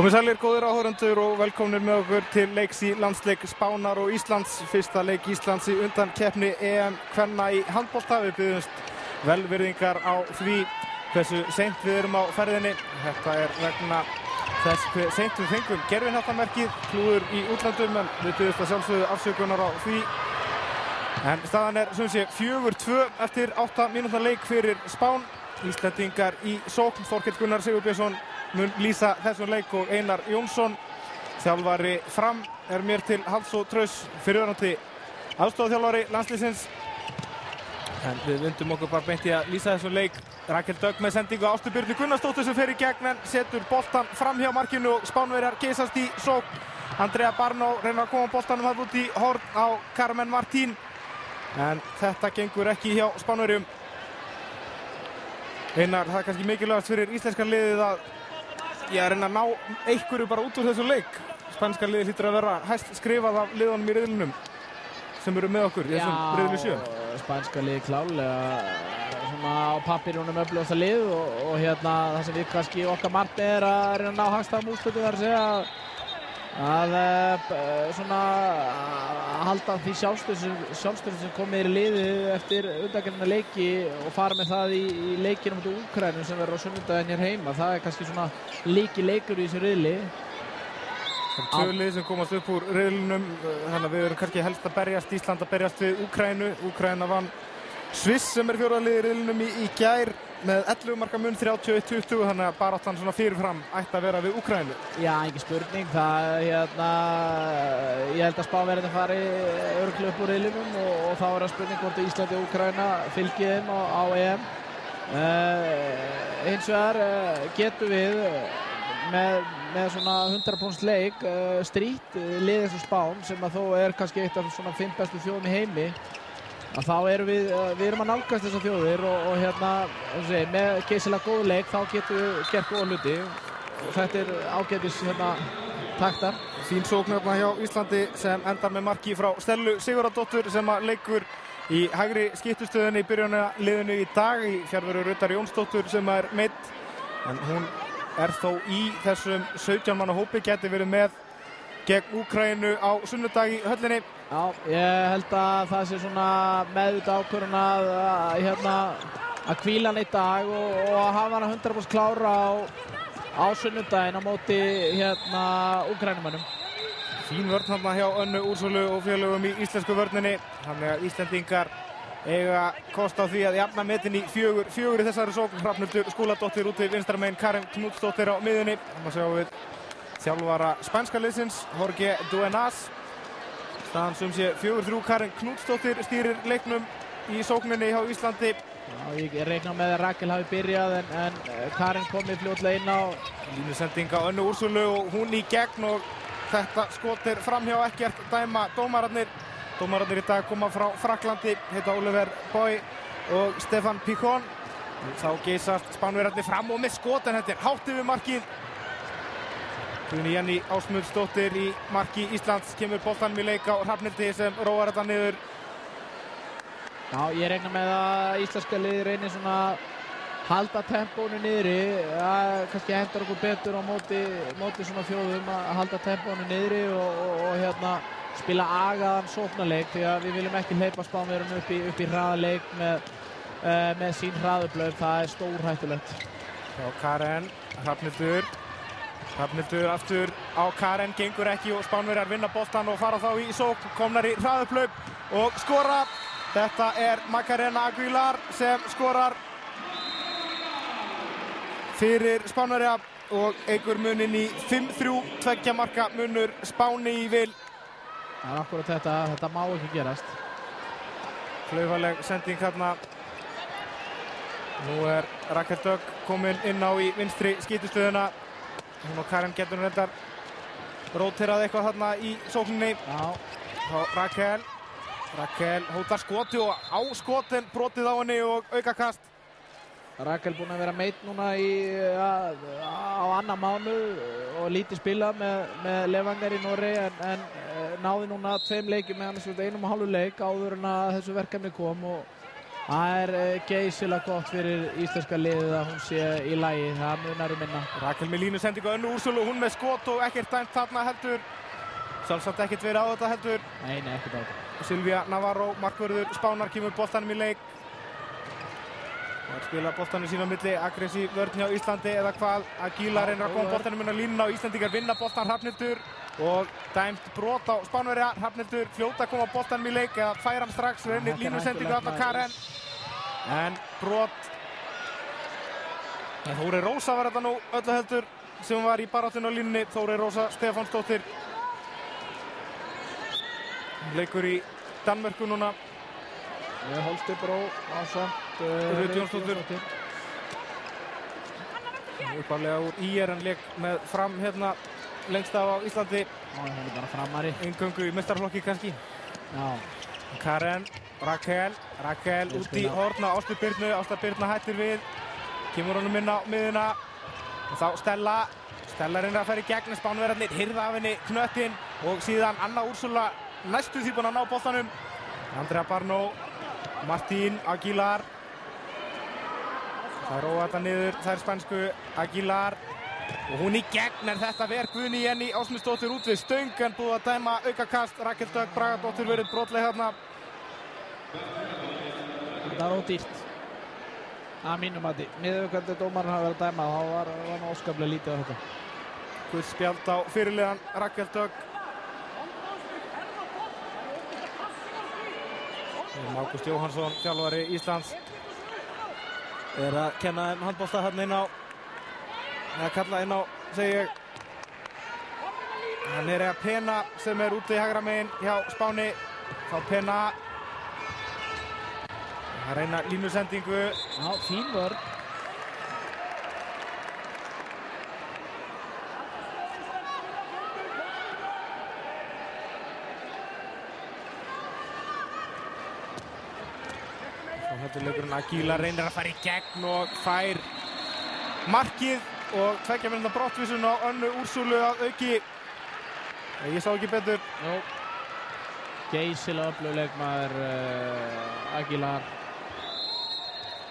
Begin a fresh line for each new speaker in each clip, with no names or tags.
Komið sælir góðir áhorfendur og velkomnir með okkur til leiks í landsleik Spánar og Íslands. Fyrsta leik Íslands í undankeppni EM kvenna í handbolta. Við biðjumst velvirðingar á því hversu seint við erum á ferðinni. Þetta vegna þess hve seint við fengum gervihnattarmerkið, klúður í útlandum, en við biðjumst að sjálfsögðu afsökunar á því. En staðan sem sé 4-2 eftir 8 mínútna leik fyrir Spán. Íslendingar í sókn, Þorkell Gunnar Sigurbjörnsson mun lýsa þessum leik og Einar Jónsson, þjálfari Fram, mér til hals og traus, fyrirverandi aðstoðarþjálfari landsliðsins. En við vindum okkur bara beint í að lýsa þessum leik. Rakel Dögg með sendingu á Ástu Birnu Gunnarsdóttur sem fer í gegn en setur boltan fram hjá markinu og Spánverjar geysast í sókn. Andrea Barnó reynir að koma boltanum þarna út í horn á Carmen Martín, en þetta gengur ekki hjá Spánverjum. Einar, það kannski mikilvægast fyrir íslenska liðið að reyna að ná einhverju bara út úr þessu leik. Spænska liðið hlýtur að vera hæst skrifað af liðunum í riðlinum sem eru með okkur í þessum riðli 7.
Já, spænska liðið klálega svona á pappírunum öflugasta lið og það sem við kannski okkar markmið að reyna að ná hagstæðum úrslitum, það að segja að halda því sjálfstöðu sem komið í liðið eftir undankeppni leiki og fara með það í leikinn á Úkraínu sem verður á sunnudaginn hér heima. Það kannski svona leikur í þessu riðli.
Það 2 lið sem komast upp úr riðlinum, þannig að við erum kannski helst að berjast, Ísland að berjast við Úkraínu. Úkraína vann Sviss sem 4. lið í riðlinum í gær með 11 marka mun, 31-20, þannig að baráttan svona fyrirfram ætti að vera við Úkraínu.
Já, engin spurning. Ég held að Spánverjarnir fari örugglega upp úr riðlinum og þá það spurning hvort Ísland og Úkraína fylgi þeim á EM. Hins vegar getum við með svona 100% leik strítt liðið eins og Spán, sem að þó kannski eitt af svona 5 bestu þjóðum í heimi, að þá erum við erum að nálgast þessar þjóðir og með geysilega góð leik þá getum við gert góða hluti og þetta ágætis taktar.
Fín sókn hjá Íslandi sem endar með marki frá Stellu Sigurðardóttur sem að leikur í hægri skiptustöðunni í byrjunarliðinu í dag í fjarveru Rutar Jónsdóttur sem er meidd, en hún þó í þessum 17 manna hópi, geti verið með gegn Úkraínu á sunnudag í höllinni.
Já, ég held að það sé svona meðvitað ákvörðun að hvíla hann í dag og að hafa hann 100% klára á sunnudaginn á móti Úkrænumönnum.
Fín vörn þarna hjá Önnu Úrsúlu og félögum í íslensku vörninni, þannig að Íslendingar eiga kost á því að jafna metin í 4-4 í þessari sókn. Hrafnhildur Skúladóttir úti vinstra megin, Karen Knútsdóttir á miðjunni. Þannig sjáum við þjálfara spænska liðsins, Jorge Duenas. Staðan sem sé 4-3, Karen Knútsdóttir stýrir leiknum í sókninni hjá Íslandi.
Já, ég reikna með að Rakel hafi byrjað en Karen komið fljótlega inn á
línusending á Önnu Úrsúlu og hún í gegn og þetta skot framhjá, ekkert dæma dómararnir. Dómararnir í dag koma frá Frakklandi, heita Oliver Boy og Stefan Pichon. Þá geysast Spánverjarnir fram og með skot, en þetta hátt yfir markið. Guðný Jenný Ásmundsdóttir í marki Íslands, kemur boltanum í leik á Hrafnhildi sem róar þetta niður.
Já, ég reikna með að íslenska liðið reynir svona halda tempónu niðri. Kannski hendur okkur betur á móti svona þjóðum að halda tempónu niðri og spila agaðan sóknarleik, því að við viljum ekki hleypa Spánverjum upp í hraðaleik með sín hraðublöð. Það stórhættulegt.
Já, Karen, Hrafnhildur aftur á Karen, gengur ekki og Spánverjar vinna boltan og fara þá í sókn, komnar í hraðublöð og skora. Þetta Macarena Aguilar sem skorar fyrir Spánverja og eykur muninn í 5-3, 2 marka munur Spáni í vil.
Það akkurat þetta má ekki gerast.
Klaufaleg sending hérna. Nú Rakel Dögg komin inn á í vinstri skítustöðuna. Hún og Karen getur reyndar róterað eitthvað þarna í sókninni.
Já.
Þá Rakel hótar skoti og á skotin brotið á henni og aukakast.
Rakel búin að vera meidd núna á annan mánuð og lítið spila með Levanger í Noregi en náði núna 2 leiki með annars 1,5 leik áður en að þessu verkefni kom og Það geysilega gott fyrir íslenska liðið að hún sé í lagi, það munar minna.
Rakel með línusendingu, Önnu Úrsúlu, hún með skot og ekkert dæmt þarna heldur. Sjálfsagt ekkert verið á þetta heldur.
Nei, ekkert á þetta.
Silvía Navarro, markvörður Spánar, kemur boltanum í leik. Það spila boltanum sín á milli, aggressív vörn hjá Íslandi eða hvað. Aguilar reynir að koma boltanum inn á línuna og Íslandingar vinna boltan. Hrafnhildur og dæmt brot á Spánverja. Hrafnhildur fljóta að koma boltanum í leik eða færa hann strax, reynir línusendingu á Karen. En brot. Þórey Rósa var þetta nú öllu heldur sem var í baráttunni á línunni. Þórey Rósa Stefánsdóttir. Leikur í Danmörku núna.
Holstebro ásamt
Rut Jónsdóttir. Upphaflega úr ÍR en leik með Fram hérna lengst af á Íslandi.
Hún bara framari.
Eingöngu í meistaraflokki kannski.
Já.
Karen, Rakel út í horna, Ásta Birna hættir við. Kemur honum inn á miðuna. Og þá Stella reynir að fara í gegn, Spánverjarnir hirða af henni knöttinn og síðan Anna Úrsúla næstum því búin að ná boltanum. Andrea Barnó, Martín, Aguilar. Það róa þetta niður, þær spænsku, Aguilar. Og hún í gegn, en þetta verð Guðný Jenný Ásmundsdóttir út við stöng en búið að dæma aukakast. Rakel Dögg Bragadóttir verið brotleg þarna.
Það var ódýrt. Að mínum mati. Miðað við hvernig dómarinn hafi verið að dæma, þá var hann óskaplega lítið á þetta.
Guð spjald á fyrirliðan Rakel Dögg. Ágúst Jóhannsson, þjálfari Íslands, að kenna þeim handbolta þarna inn á, eða kalla inn á, segi ég. Hann Rea Pena sem úti í hægra megin hjá Spáni. Þá Pena. Það reyna línusendingu.
Já, fín vörn.
Leikurinn Aguilar reynir að fara í gegn og fær markið og 2 mínútna brottvísun á Önnu Úrsúlu að auki. Ég sá ekki betur.
Jó. Geysilega öflugur leikmaður Aguilar.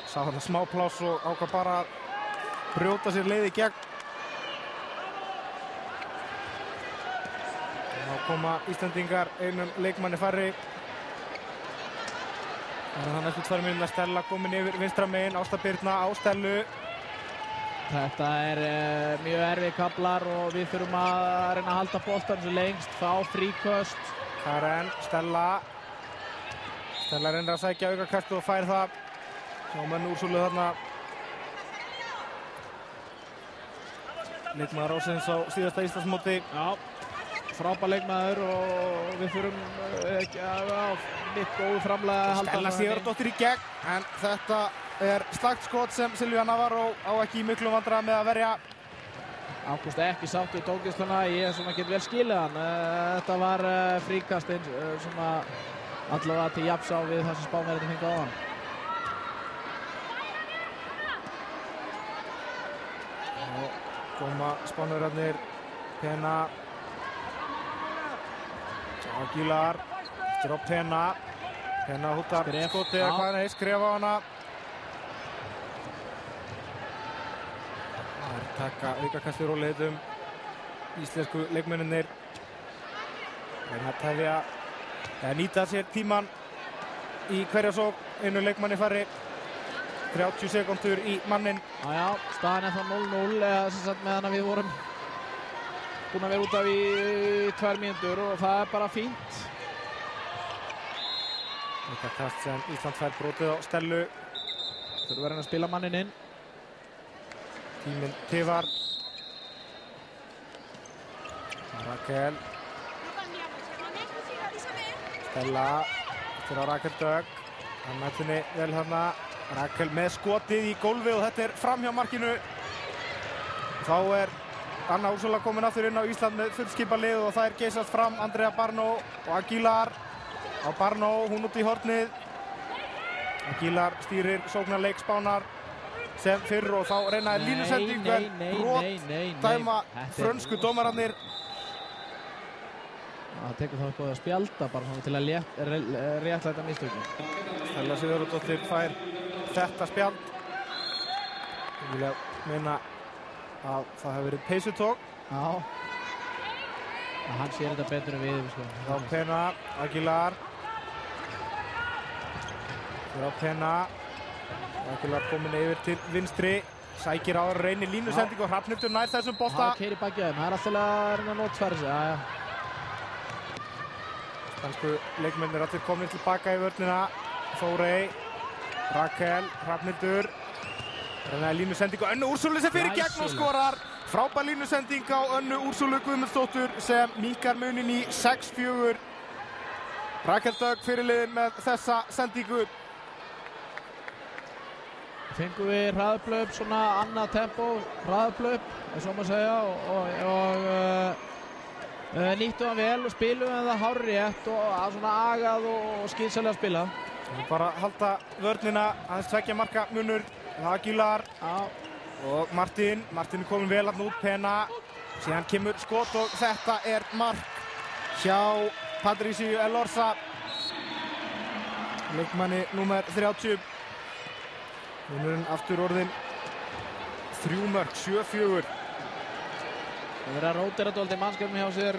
Sá þarna smá pláss og ákvað bara að brjóta sér leið í gegn. Þá koma Íslendingar einum leikmanni færri. Það er næstu 2 mínútna, Stella komin yfir vinstra megin, Ásta Birna á Stellu.
Þetta mjög erfið kaflar og við þurfum að reyna að halda boltanum svo lengst, fá fríköst.
Karen, Stella reynir að sækja aukakastu og fær það. Sjá menn Úrsúlu þarna. Leikmaður ársins á síðasta Íslandsmóti.
Já, frábær leikmaður og við þurfum ekki að mitt góðu framlega að halda.
Stella Sigurðardóttir í gegn, en þetta er slagt skot sem Silvía Navarro á ekki í miklu vandræðum með að verja.
Ágúst ekki sátt við tókgeisluna, ég get vel skilið hann. Þetta var fríkast sem allavega til jafns á við það sem Spánverjarnir fengu á hann.
Koma Spánverjarnir, Pena, Aguilar, eftir á Pena húttar skotið eða hvað skrifa á hana. Það taka aukakastur og leiðum íslensku leikmennirnir. Reyna að tefja, eða nýta sér tíman í hverja sókn, einu leikmanni færri. 30 sekúndur í mannin.
Já, staðan þá 0-0 eða sem sagt meðan að við vorum búin að vera út af í 2 mínútur og það bara fínt.
Þetta kast sem Ísland fær brotið á Stellu.
Þurfum að reyna að spila mannin inn.
Tíminn tifar. Rakel. Stella eftir á Rakel Dögg. Hann mætti henni vel þarna. Rakel með skotið í gólfið og þetta er framhjá markinu. Þá er Anna Úrsúla komin aftur inn á Ísland með fullskipað lið og það er geysast fram Andrea Barnó og Aguilar. Á Barnó, hún út í hornið. Aguilar stýrir sóknarleik Spánar sem fyrr og þá reynaði línusendingu en brot dæma frönsku dómararnir.
Það tekur þá eitthvað að spjalda bara til að réttlæta mistökin.
Stella Sigurðardóttir fær þetta spjald. Ég vilja meina að það hefur verið peysutók.
Já. Hann sér þetta betur en við, sko.
Þá Pena, Aguilar. Þá Pena. Aguilar komin yfir til vinstri. Sækir á reynir línusendingu og Hrafnhildur nær þessum bolta.
Já, keiri bakið þeim. Það er alltaf að reyna að notfæra sig. Já.
Spansku leikmennir allir komin tilbaka í vörnina. Þórey, Rakel, Hrafnhildur. Reynaði línusendingu. Önnu Úrsúlu sem fyrir gegn og skorar. Frábær línusending á Önnu Úrsúlu Guðmundsdóttur sem minkar munin í 6-4. Rakel Dögg fyrirliðin með þessa sendingu.
Fengum við hraðuplaup, svona annað tempo, hraðuplaup, eins og maður segja, og nýttum hann vel og spilum það hárrétt og svona agað og skynsamlega spila.
Bara halda vörnina, aðeins 2 marka munur, Aguilar og Martin er komin vel að út, Pena, síðan kemur skot og þetta er mark hjá Patricio Elorza, leikmanni númer 30. Munurinn aftur orðin 3 mörk, 7-4.
Það verður að rótera dálítið mannskapnum hjá sér,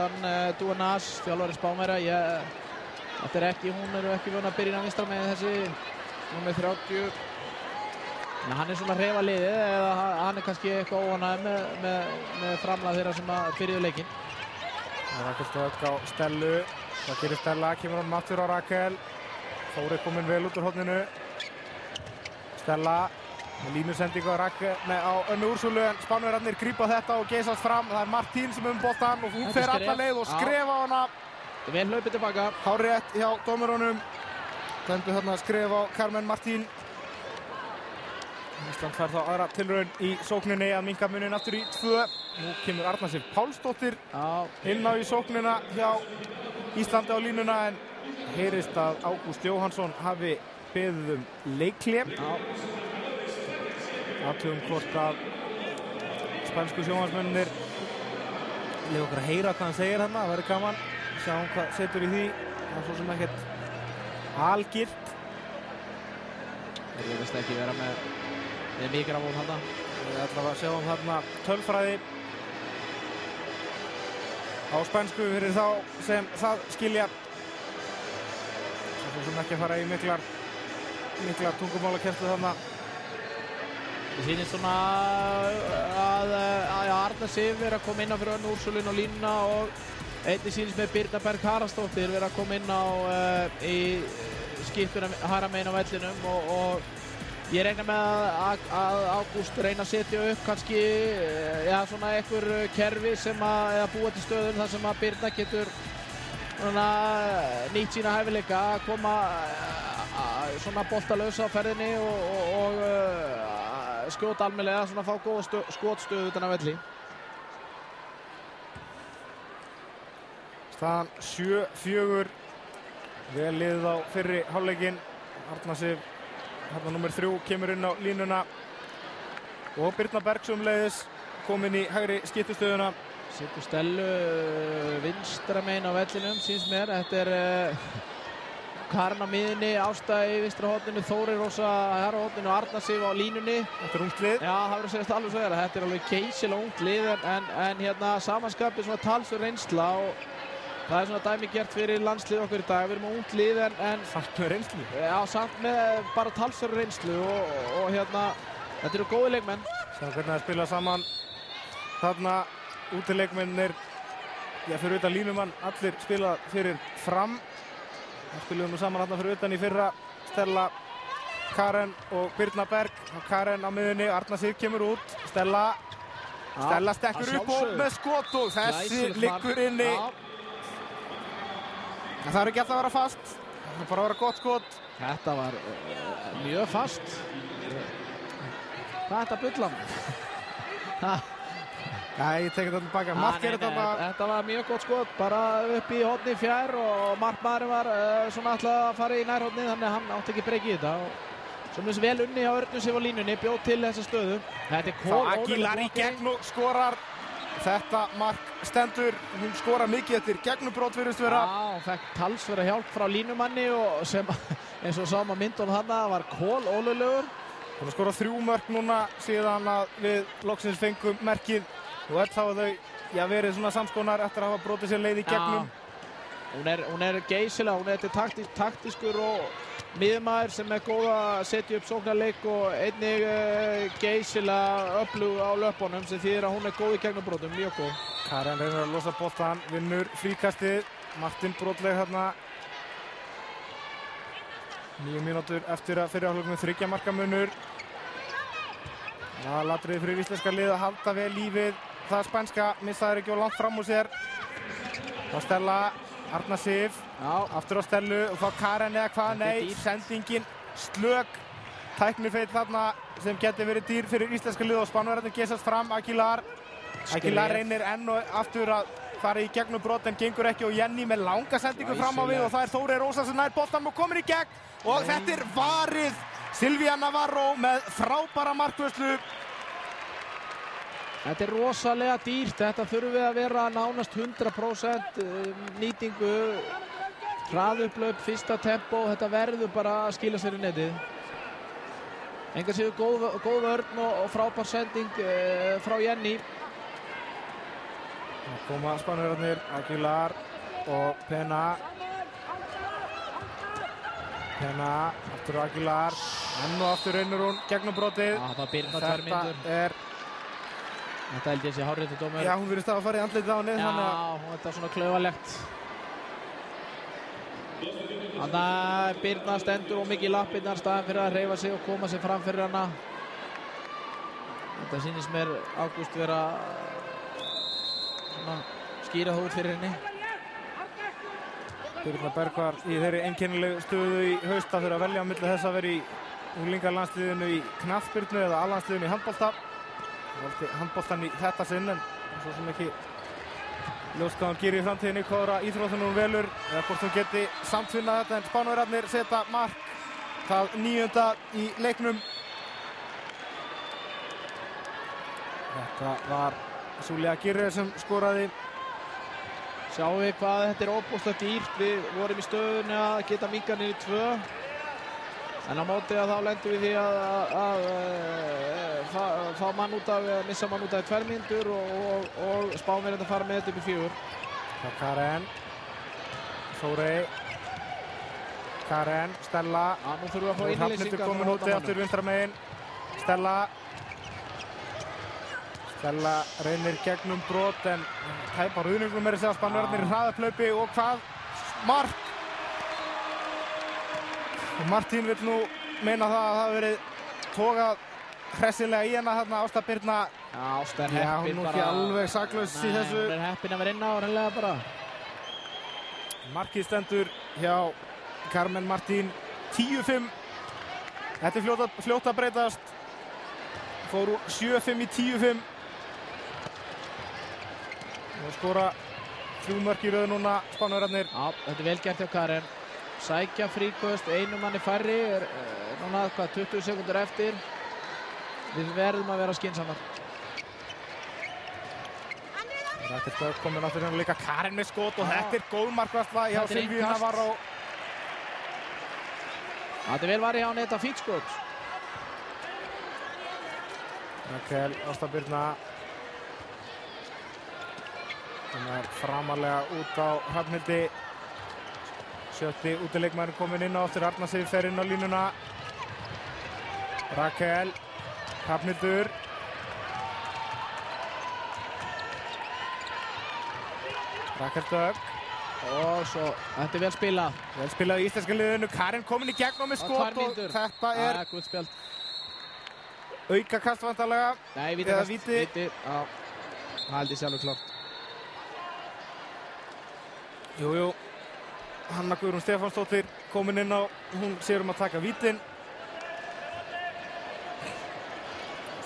hann Duenas, þjálfari Spánverja. Þetta er ekki, hún eru ekki vön að byrja inn á vinstra með þessi númer 30. En hann er svona að hrefa liðið eða hann er kannski eitthvað óánægður með framlag þeirra sem að byrjuðu leikinn.
Rakel Dögg á Stellu, það gerir Stella, kemur hann aftur á Rakel. Þóri komin vel út úr horninu. Stella með línusendingu á Önnu Úrsúlu en Spánverjarnir grípa þetta og geysast fram. Það er Martín sem boltann og hún fer alla leið og skrifa á hana.
Vel hlaupið tilbaka.
Hárrétt hjá dómurunum. Dæmdu þarna skrif á Carmen Martín. Ísland fær þá aðra tilraun í sókninni að minnka munin aftur í 2. Nú kemur Arna Sif Pálsdóttir inn á í sóknina hjá Íslandi á línuna en heyrist að Ágúst Jóhannsson hafi beðið leikhlé. Athugum hvort að spænsku sjónvarpsmennirnir leyfa okkur að heyra hvað hann segir þarna. Það verður gaman. Sjáum hvað setur í því. Það er svo sem ekkert algilt.
Þeir verðast ekki vera með mikrofón þarna.
Við ætlum að sjáum þarna tölfræði á spænsku fyrir þá sem það skilja. Það er svo sem ekki að fara í miklar tungumálakennslu þarna.
Það sýnir svona að Arna Sif er að koma inn á fyrir Önnu Úrsúlun og línuna og einnig sýnist með Birna Berg Haraldsdóttir er að koma inn á í skiptuna hægra megin á vellinum og ég reikna með að Ágúst reyna að setja upp kannski svona einhver kerfi sem eða búa til stöðum þar sem að Birna getur nýtt sína hæfileika að koma svona boltalaus á ferðinni og skjóta almennilega, svona fá góða skotstöðu utan af velli.
Staðan 7-4. Vel liðið á fyrri hálfleikinn. Arna Sif, hérna nummer 3, kemur inn á línuna og Birna Berg sömuleiðis komin í hægri skiptustöðuna.
Setur Stellu vinstra megin á vellinum, síns mér. Þetta er Karen á miðinni, Ásta í vinstra horninu, Þóri Rósa herra horninu og Arna Sif á línunni.
Þetta er ungt lið.
Já, það verður að segja alveg svo þeirra. Þetta er alveg geysilega ungt lið en hérna samanskapið svona talsverð reynsla og það er svona dæmigert fyrir landslið okkur í dag. Við erum ungt lið en
samt með reynslu.
Já, samt með bara talsverð reynslu og hérna þetta eru góði leikmenn.
Sjá hvernig það spila saman. Þarna útileikmennir, fyrir utan línumann, allir spila fyrir Fram. Það spilum nú saman hérna fyrir utan í fyrra. Stella, Karen og Birna Berg. Karen á miðunni, Arna Sif kemur út. Stella stekkur upp og með skot og þessi liggur inni. Það er ekki alltaf að vera fast. Það er bara að vera gott skot.
Þetta var mjög fast. Hvað er þetta bullan?
Nei, ég tekið þetta tilbaka. Mark er þetta bara...
Þetta var mjög gott skot, bara upp í horni fjær og markmaðurinn var svona alltaf að fara í nærhornið, þannig að hann átti ekki breyki í þetta. Sem þess vel unni á Örnu Sif á línunni, bjóð til þessa stöðu. Þetta er
Aguilar í gegn og skorar þetta mark stendur. Hún skora mikið eftir gegnumbrot virðist vera.
Já, hún fekk talsverða hjálp frá línumanni og sem eins og sáum að myndunum þarna var kolólulegur.
Hún skora 3 mörk núna síðan að við loksins fengum merkið og öll hafa þau verið svona samskonar eftir að hafa brotið sér leið í gegnum.
Hún er geysilega, hún er þetta taktískur og miðmaður sem er góð að setja upp sóknarleik og einnig geysilega öflug á löpunum sem þýðir að hún er góð í gegnubrotum, mjög góð.
Karen reynir að losa boltan, vinnur fríkastið, Martin brotleg þarna. 9 mínútur eftir að fyrri hálfleik með 3 marka munur. Það latriði fyrir íslenska lið að halda vel lífið. Það spænska missaður ekki og langt fram úr sér. Það Stella, Arna Sif, aftur á Stellu og þá Karen eða hvað, nei, sendingin slök. Tæknifeill þarna sem geti verið dýr fyrir íslenska lið og Spánverjarnir gesast fram. Aguilar reynir enn og aftur að fara í gegnum brot en gengur ekki og Jenny með langa sendingu fram á við og það er Þórey Rósa sem nær boltanum og komin í gegn og þetta er varið. Silvia Navarro með frábæra markvörslu.
Þetta er rosalega dýrt, þetta þurfum við að vera nánast 100% nýtingu, hraðupplaup, fyrsta tempo, þetta verður bara að skila sér í netið. Engar séu góð vörn og frábær sending frá Jenny.
Það koma Spánverjarnir, Aguilar og Pena. Pena, aftur Aguilar, enn og aftur reynir hún gegnum brotið.
Það byrna 2 mínútur. Þetta held ég sé hárréttur dómur.
Já, hún virðist að fara í andlitið á henni.
Já, þetta er svona klaufalegt. Þannig að Birna stendur og mikið í lappirnar staðan fyrir að hreyfa sig og koma sig fram fyrir hana. Þetta sýnist mér Ágúst vera svona skýra það út fyrir henni.
Birna Bergvar í þeirri einkennilegu stöðu í haust að þurfa að velja á milli þess að vera í unglingalandsliðinu í knattspyrnu eða A-landsliðinu í handbolta. Valdi handboltan í þetta sinn en svo sem ekki ljóst hvað hún gerir í framtíðinni, hvaða íþróttunum hún velur eða hvort hún geti samtvinnað þetta en Spánverjarnir setja mark það 9. í leiknum. Þetta var Súlia Aguirre sem skoraði.
Sjáum við hvað þetta er óbúslega dýrt. Við vorum í stöðunni að geta minkað niður í 2. En á móti að þá lendum við því að missa mann út af 2 mínútur og Spánverjarnir fara með þetta upp í 4.
Það er Karen, Þórey, Karen, Stella.
Nú þurfum við að fá innlýsingar.
Hrafnhildur komin úti aftur vinstra megin. Stella reynir gegnum brot en tæpa ruðningum er að segja Spánverjarnir í hraðaplaupi og hvað? Mark! Martín vill nú meina það að það hafi verið tókað hressilega í hana þarna Ásta Birna.
Já, Ásta er heppin bara.
Hún er nú ekki alveg saklaus í þessu.
Hún er heppin að vera inn á hreinlega bara.
Markið stendur hjá Carmen Martín 10-5. Þetta er fljótt að breytast. Fór úr 7-5 í 10-5. Og skora 3 mörk í röð núna Spánverjarnir.
Já, þetta er vel gert hjá Karen. Sækja fríköst, einu manni færri, núna hvað, 20 sekundur eftir. Við verðum að vera skynsamar.
Þetta er komin aftur hérna líka Karen með skot og þetta er góð markvarsla hjá Silvíu Navarro.
Þetta er vel varið hjá henni, þetta fínt skot.
Rakel, Ásta Birna. Hún er framalega út á Hrafnhildi. 7. útileikmaðurinn kominn inn á eftir Arna Sif fer inn á línuna. Rakel, Hrafnhildur. Rakel Dögg.
Og svo, þetta er vel spilað.
Vel spilað í íslenska liðinu. Karen komin í gegn á með skot og þetta er aukakast vantarlega.
Nei, víti. Já, það held ég sjálfur klárt.
Jú. Hanna Guðrún Stefánsdóttir komin inn á, hún sér að taka vítin.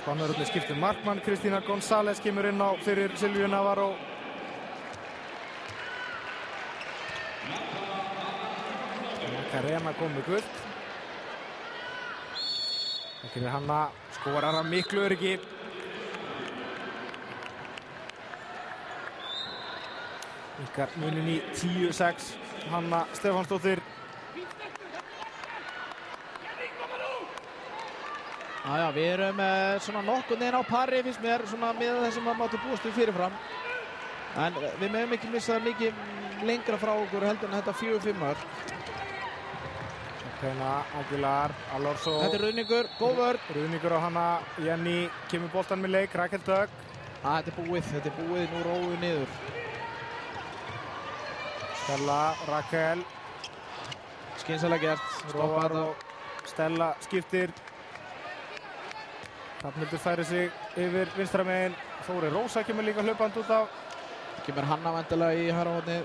Spánverjarnir skiptir markmann, Kristína González kemur inn á fyrir Silvíu Navarro. Karena kom með guld. Það kemur Hanna, skorar að miklu öryggi. Ykkar munin í 10-6. Hanna Stefánsdóttir.
Já, við erum svona nokkurn veginn á pari, finnst mér, svona með það sem maður mátti búast við fyrirfram. En við meðum ekki missa það mikið lengra frá okkur heldur en þetta 4-5 mörk.
Pena, Aguilar, Alonso.
Þetta er Ruðningur, góð vörn.
Ruðningur á hana, Jenny kemur boltan með leik, Rakel Dögg.
Þetta er búið, nú róið niður.
Stella, Rakel.
Skynsamlega gert, stoppa þetta.
Stella skiptir. Hrafnhildur færir sig yfir vinstra megin. Þóri Rósa kemur líka hlaupand út af.
Kemur Hanna vendilega í hægra hornið.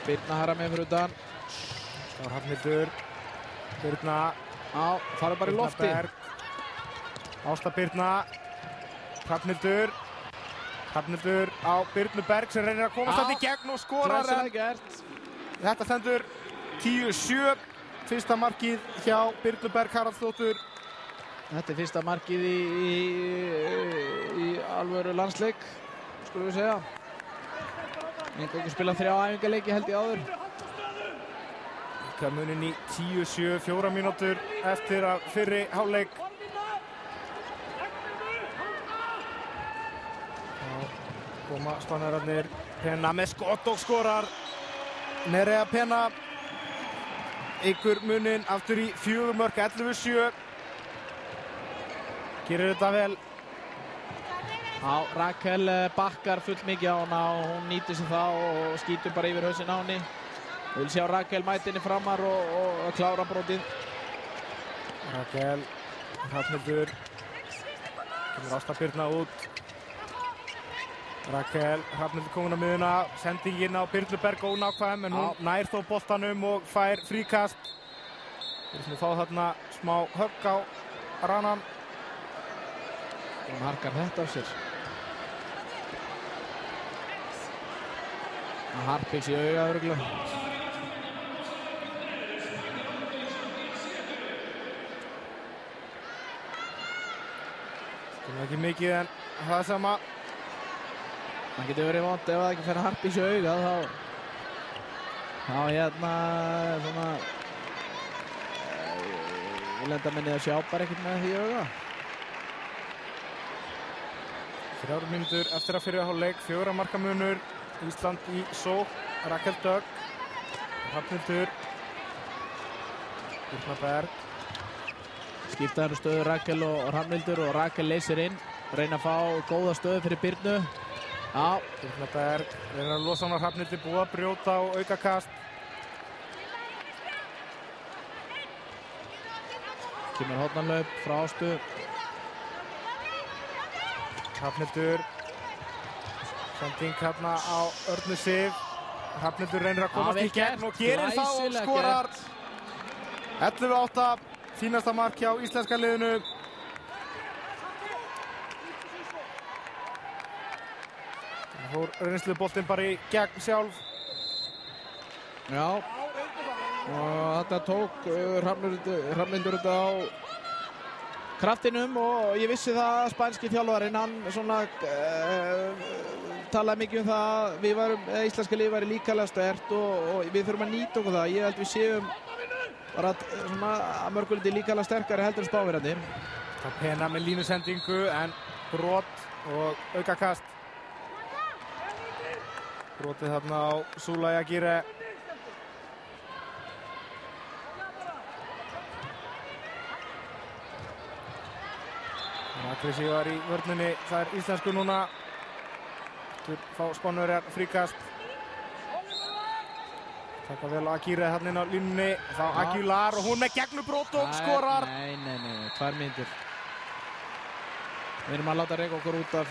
Birna hægra megin fyrir utan.
Það var Hrafnhildur. Birna.
Já, farið bara í lofti.
Ásta Birna. Hrafnhildur. Hrafnhildur á Birnu Berg sem reynir að komast þetta í gegn og skorar. Þetta stendur 10-7. Fyrsta markið hjá Birnu Berg Haraldsdóttur.
Þetta er fyrsta markið í alvöru landsleik, skulum við segja. Eingöngu spilað 3 æfingaleiki held ég áður.
Ykkar munin í 10-7, 4 mínútur eftir að fyrri hálfleik. Koma Spánverjarnir. Pena með skott og skorar. Nerea Pena. Ykkur munin aftur í 4 mörk, 11-7. Gerir þetta vel.
Já, Rakel bakkar full mikið á hana og hún nýtir sér það og skýtur bara yfir hausinn á henni. Við viljum sjá Rakel mæta henni framar og klára brotið.
Rakel, Hrafnhildur. Kemur Ásta Birna út. Rakel, Hrafnhildur komin á miðuna. Sendingin á Birnu Berg ónákvæm en hún nær þó boltanum og fær fríkast. Við erum að fá þarna smá högg á rannan.
Hún harkar þetta af sér. Harpiks í auga örugglega.
Það er ekki mikið en það er sama.
Það getur verið vont ef það ekki fer Harpiks í auga þá hérna svona ég lenda minni að sjá bara ekkert með því auga.
3 mínútur eftir að fyrri hálfleik, 4 marka munur. Ísland í sókn. Rakel Dögg. Hrafnhildur. Birna Berg.
Skiptaður stöðu Rakel og Hrafnhildur og Rakel leysir inn. Reyna að fá góða stöðu fyrir Birnu. Já.
Birna Berg. Reyna að losa hann á Hrafnhildur, búið að brjóta og aukakast.
Kemur hornanlaup frá Ástu.
Hrafnhildur. Sending hérna á Örnu Sif. Hrafnhildur reynir að komast í gegn og gerir það og skorar. 11-8. Fínasta mark hjá íslenska liðinu. Það fór reynsluboltinn bara í gegn sjálf.
Já. Og þetta tók Hrafnhildur þetta á kraftinum og ég vissi það að spænski þjálfarinn, hann svona talaði mikið um það að íslenska lið væri líkamlega sterkt og við þurfum að nýta okkur það. Ég held við séum bara svona að mörguliti líkamlega sterkari heldur en Spánverjarnir.
Það Pena með línusendingu en brot og aukakast. Brotið þarna á Súla Jagire. Akrissi var í vörninni, það er íslensku núna. Fá Spánverjar fríkast. Taka vel Agire þarna inn á línunni. Þá Aguilar og hún með gegnubrót og skorar.
Nei, 2 mínútur. Við erum að láta reyka okkur út af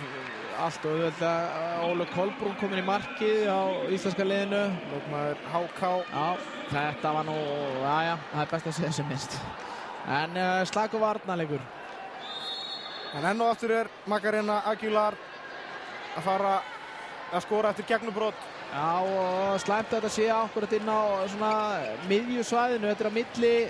allt og auðvitað Óli Kolbrún komin í markið á íslenska liðinu.
Leikmaður HK.
Já, þetta var nú, það er best að segja sem minnst. En slakur varnarleikur.
En enn og aftur er Macarena Aguilar að fara að skora eftir gegnubrót.
Já, og slæmt að þetta sé akkurat inn á svona miðjusvæðinu. Þetta er á milli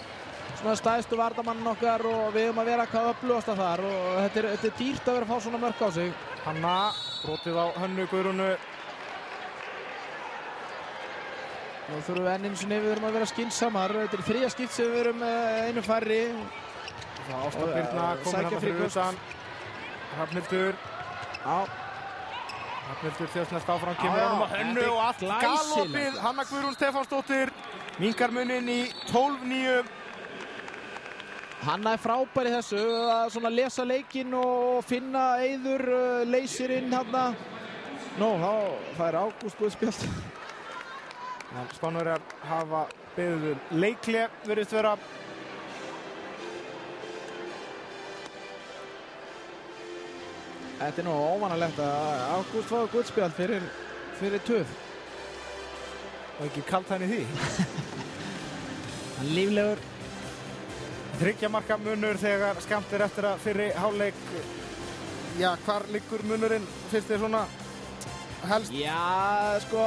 svona stæðstu vardamannin okkar og við höfum að vera hvað öflugasta þar og þetta er dýrt að vera að fá svona mörk á sig.
Hanna, brotið á Hönnu Guðrúnu.
Nú þurfum við enn einu sinni, við þurfum að vera skynsamar. Þetta er þriðja skipt sem við verum einu færri.
Það Ásta Birna komin hann fyrir utan. Hrafnhildur.
Já.
Hrafnhildur þjóðsnæst áfram, kemur honum að Hönnu og allt galopið. Hanna Guðrún Stefánsdóttir minnkar muninn í 12-9.
Hanna er frábær í þessu að svona lesa leikinn og finna Eiður leysir inn hanna. Nú, það er Ágúst guðspjald.
Spánverjar hafa beðið leikli, virðist vera.
Þetta er nú óvanalegt að Ágúst fá guðspjald fyrir töf.
Og ekki kalt hann í því.
Hann líflegur.
3 marka munur þegar skammt er eftir að fyrri hálfleik. Já, hvar liggur munurinn finnst þér svona helst?
Já, sko,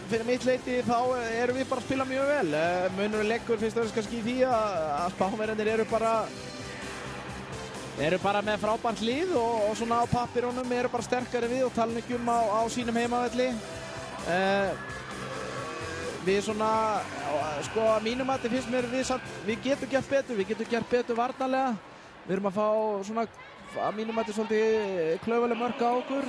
fyrir mitt leyti þá erum við bara að spila mjög vel. Munurinn leggur fyrst og fremst kannski í því að Spánverjarnir eru bara með frábært lið og svona á pappírunum eru bara sterkari við og tala ekki á sínum heimavelli. Við svona, sko, að mínum að þetta finnst mér við getum gert betur varnarlega. Við erum að fá svona, að mínum að þetta svolítið klaufaleg mörk á okkur.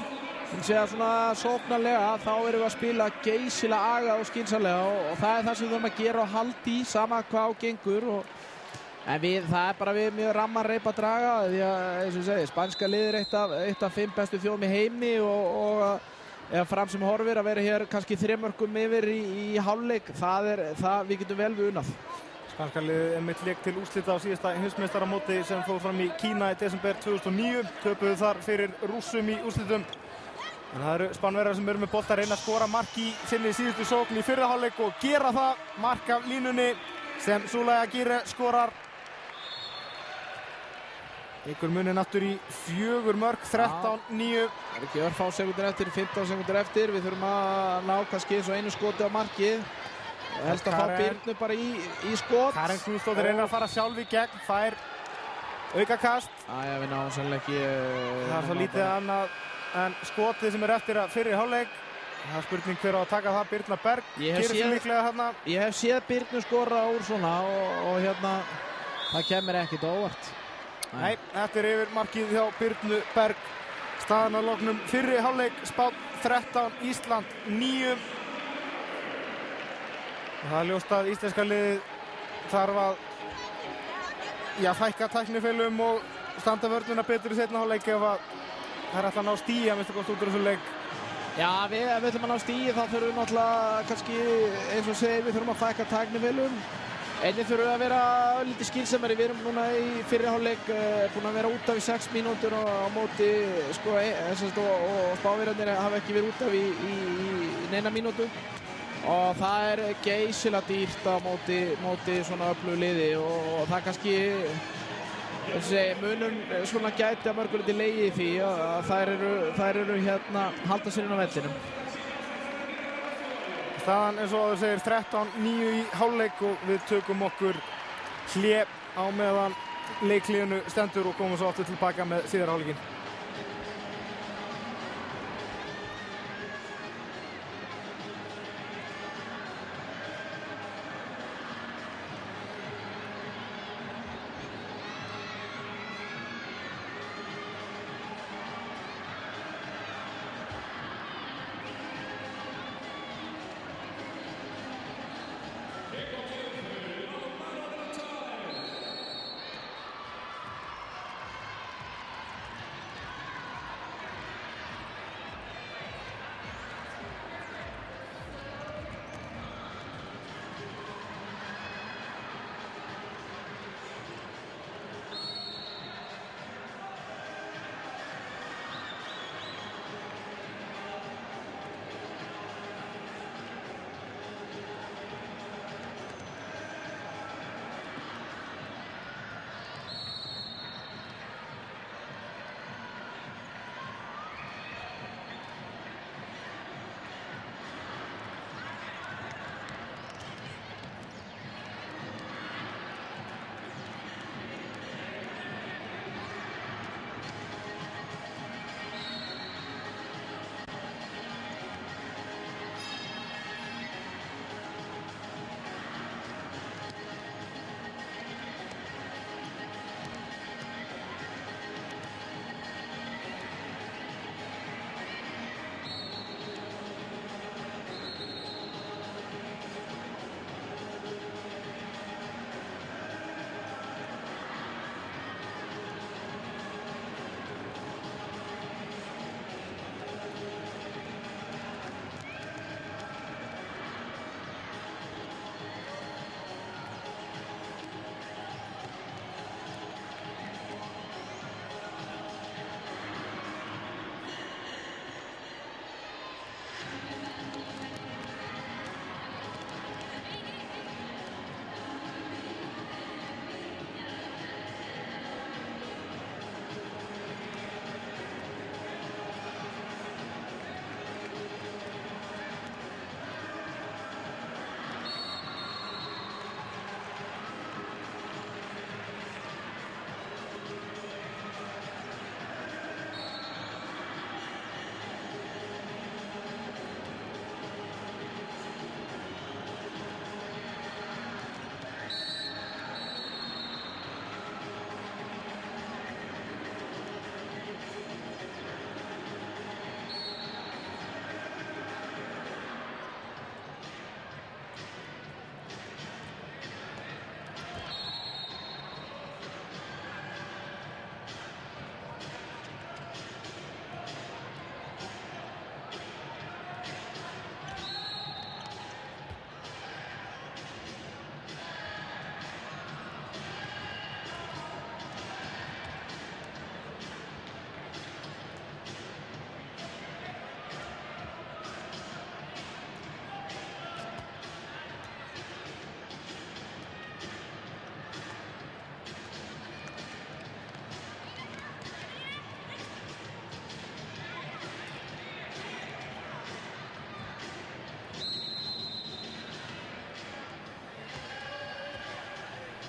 Þannig að svona sóknarlega þá erum við að spila geysilega agað og skynsamlega og það er það sem við þurfum að gera og halda í sama hvað á gengur. En það er bara við mjög ramman reip að draga því að, eins og ég segi, spænska lið er eitt af 5 bestu þjóðum í heimi og ef fram sem horfir að vera hér kannski 3 mörkum yfir í hálfleik, við getum vel við unnað.
Spænska liðið einmitt lék til úrslita á síðasta heimsmeistaramóti sem fór fram í Kína í desember 2009. Töpuðu þar fyrir Rússum í úrslitum. En það eru Spánverjar sem eru með bolta að reyna að skora mark í sinni síðustu sókn í fyrra hálfleik og gera það. Mark af línunni sem Zulaja Gire skorar. Ykkur muninn aftur í 4 mörk, 13-9.
Það er ekki örfá sekundur eftir, 15 sekundur eftir. Við þurfum að ná kannski eins og einu skoti á markið. Helst að fá Birnu bara í skot.
Karen Knúsdóttir reynir að fara sjálf í gegn, fær aukakast.
Við náum sannlega ekki.
Það er svo lítið annað en skotið sem er eftir að fyrri hálfleik. Það er spurning hver á að taka það, Birna Berg.
Ég hef séð Birnu skora úr svona og hérna, það kemur ekkert óvart.
Nei, þetta er yfir markið hjá Birnu Berg. Staðan að loknum fyrri hálfleik, Spánn 13, Ísland 9. Það er ljóst að íslenska liðið þarf að fækka tæknifeilum og standa vörnuna betur í seinna hálfleik ef að það er alltaf að ná stigi að minnsta kosti út úr þessu leik.
Já, ef við ætlum að ná stigi þá þurfum við náttúrulega kannski, eins og segir, við þurfum að fækka tæknifeilum. Einnig þurfum við að vera lítið skynsamari. Við erum núna í fyrri hálfleik búin að vera út af í 6 mínútur á móti, sko, og Spánverjarnir hafa ekki verið út af í neina mínútu. Og það er geysilega dýrt á móti svona öflugu liði og það kannski, eins og segi, munum svona gæti að mörguleiti legið í því að þær eru hérna halda sér inn á vellinum.
Staðan eins og áður segir 13-9 í hálfleik og við tökum okkur hlé á meðan leikliðinu stendur og komum svo aftur tilbaka með síðara hálfleikinn.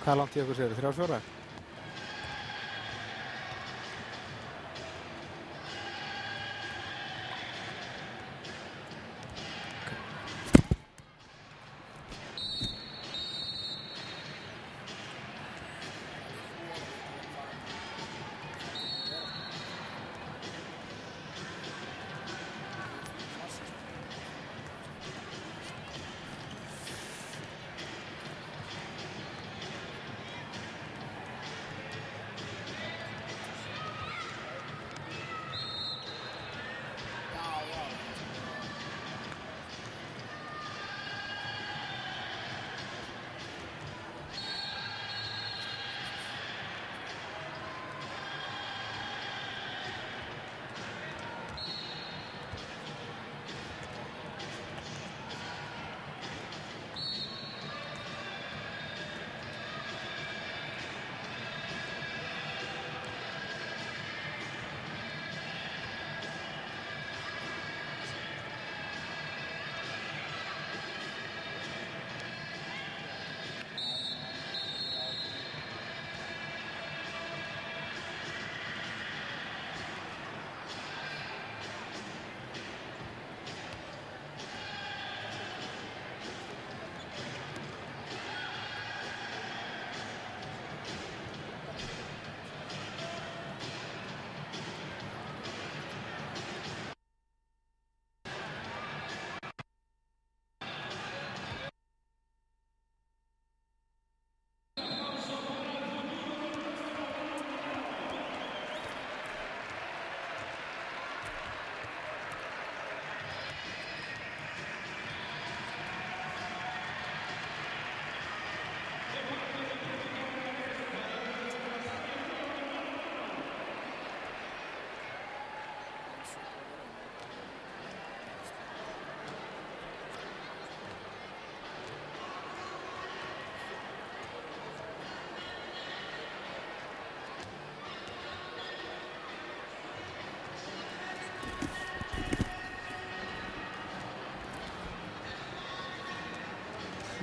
Hvað langt í okkur sér? 3-4?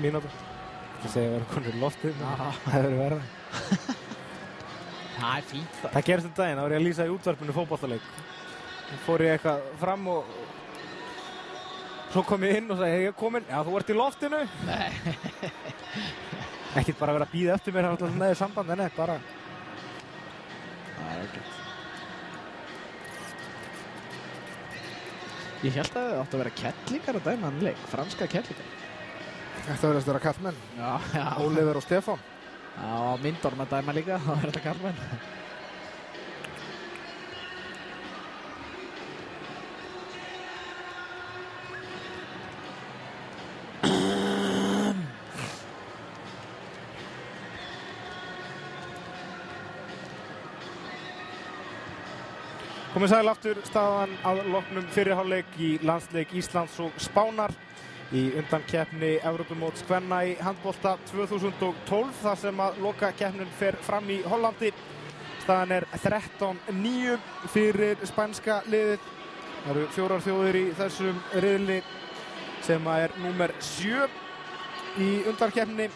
Mínútu. Það segja að vera konur loftið, það hefur verið verða.
Það fínt.
Það gerist daginn, þá var ég að lýsa í útvarpinu fótboltaleik. Fór ég eitthvað fram og svo kom ég inn og sagði, ég er komin, já þú ert í loftinu.
Nei.
Ekkert bara að vera að bíða eftir mér, það var alltaf neður samband, en bara.
Það ekkert. Ég held að það átti að vera kettlingar að dæma hann leik, franska kettlingar.
Þetta verðast að vera kallmenn.
Já.
Oliver og Stefán.
Já, Myndorm að dæma líka, þá er þetta kallmenn.
Komið sæl aftur staðan að loknum fyrri hálfleik í landsleik Íslands og Spánar í undankeppni Evrópumóts kvenna í handbolta 2012 þar sem að lokakeppnin fer fram í Hollandi. Staðan er 13-9 fyrir spænska liðið. Það eru 4 þjóðir í þessum riðli sem er númer 7 í undankeppni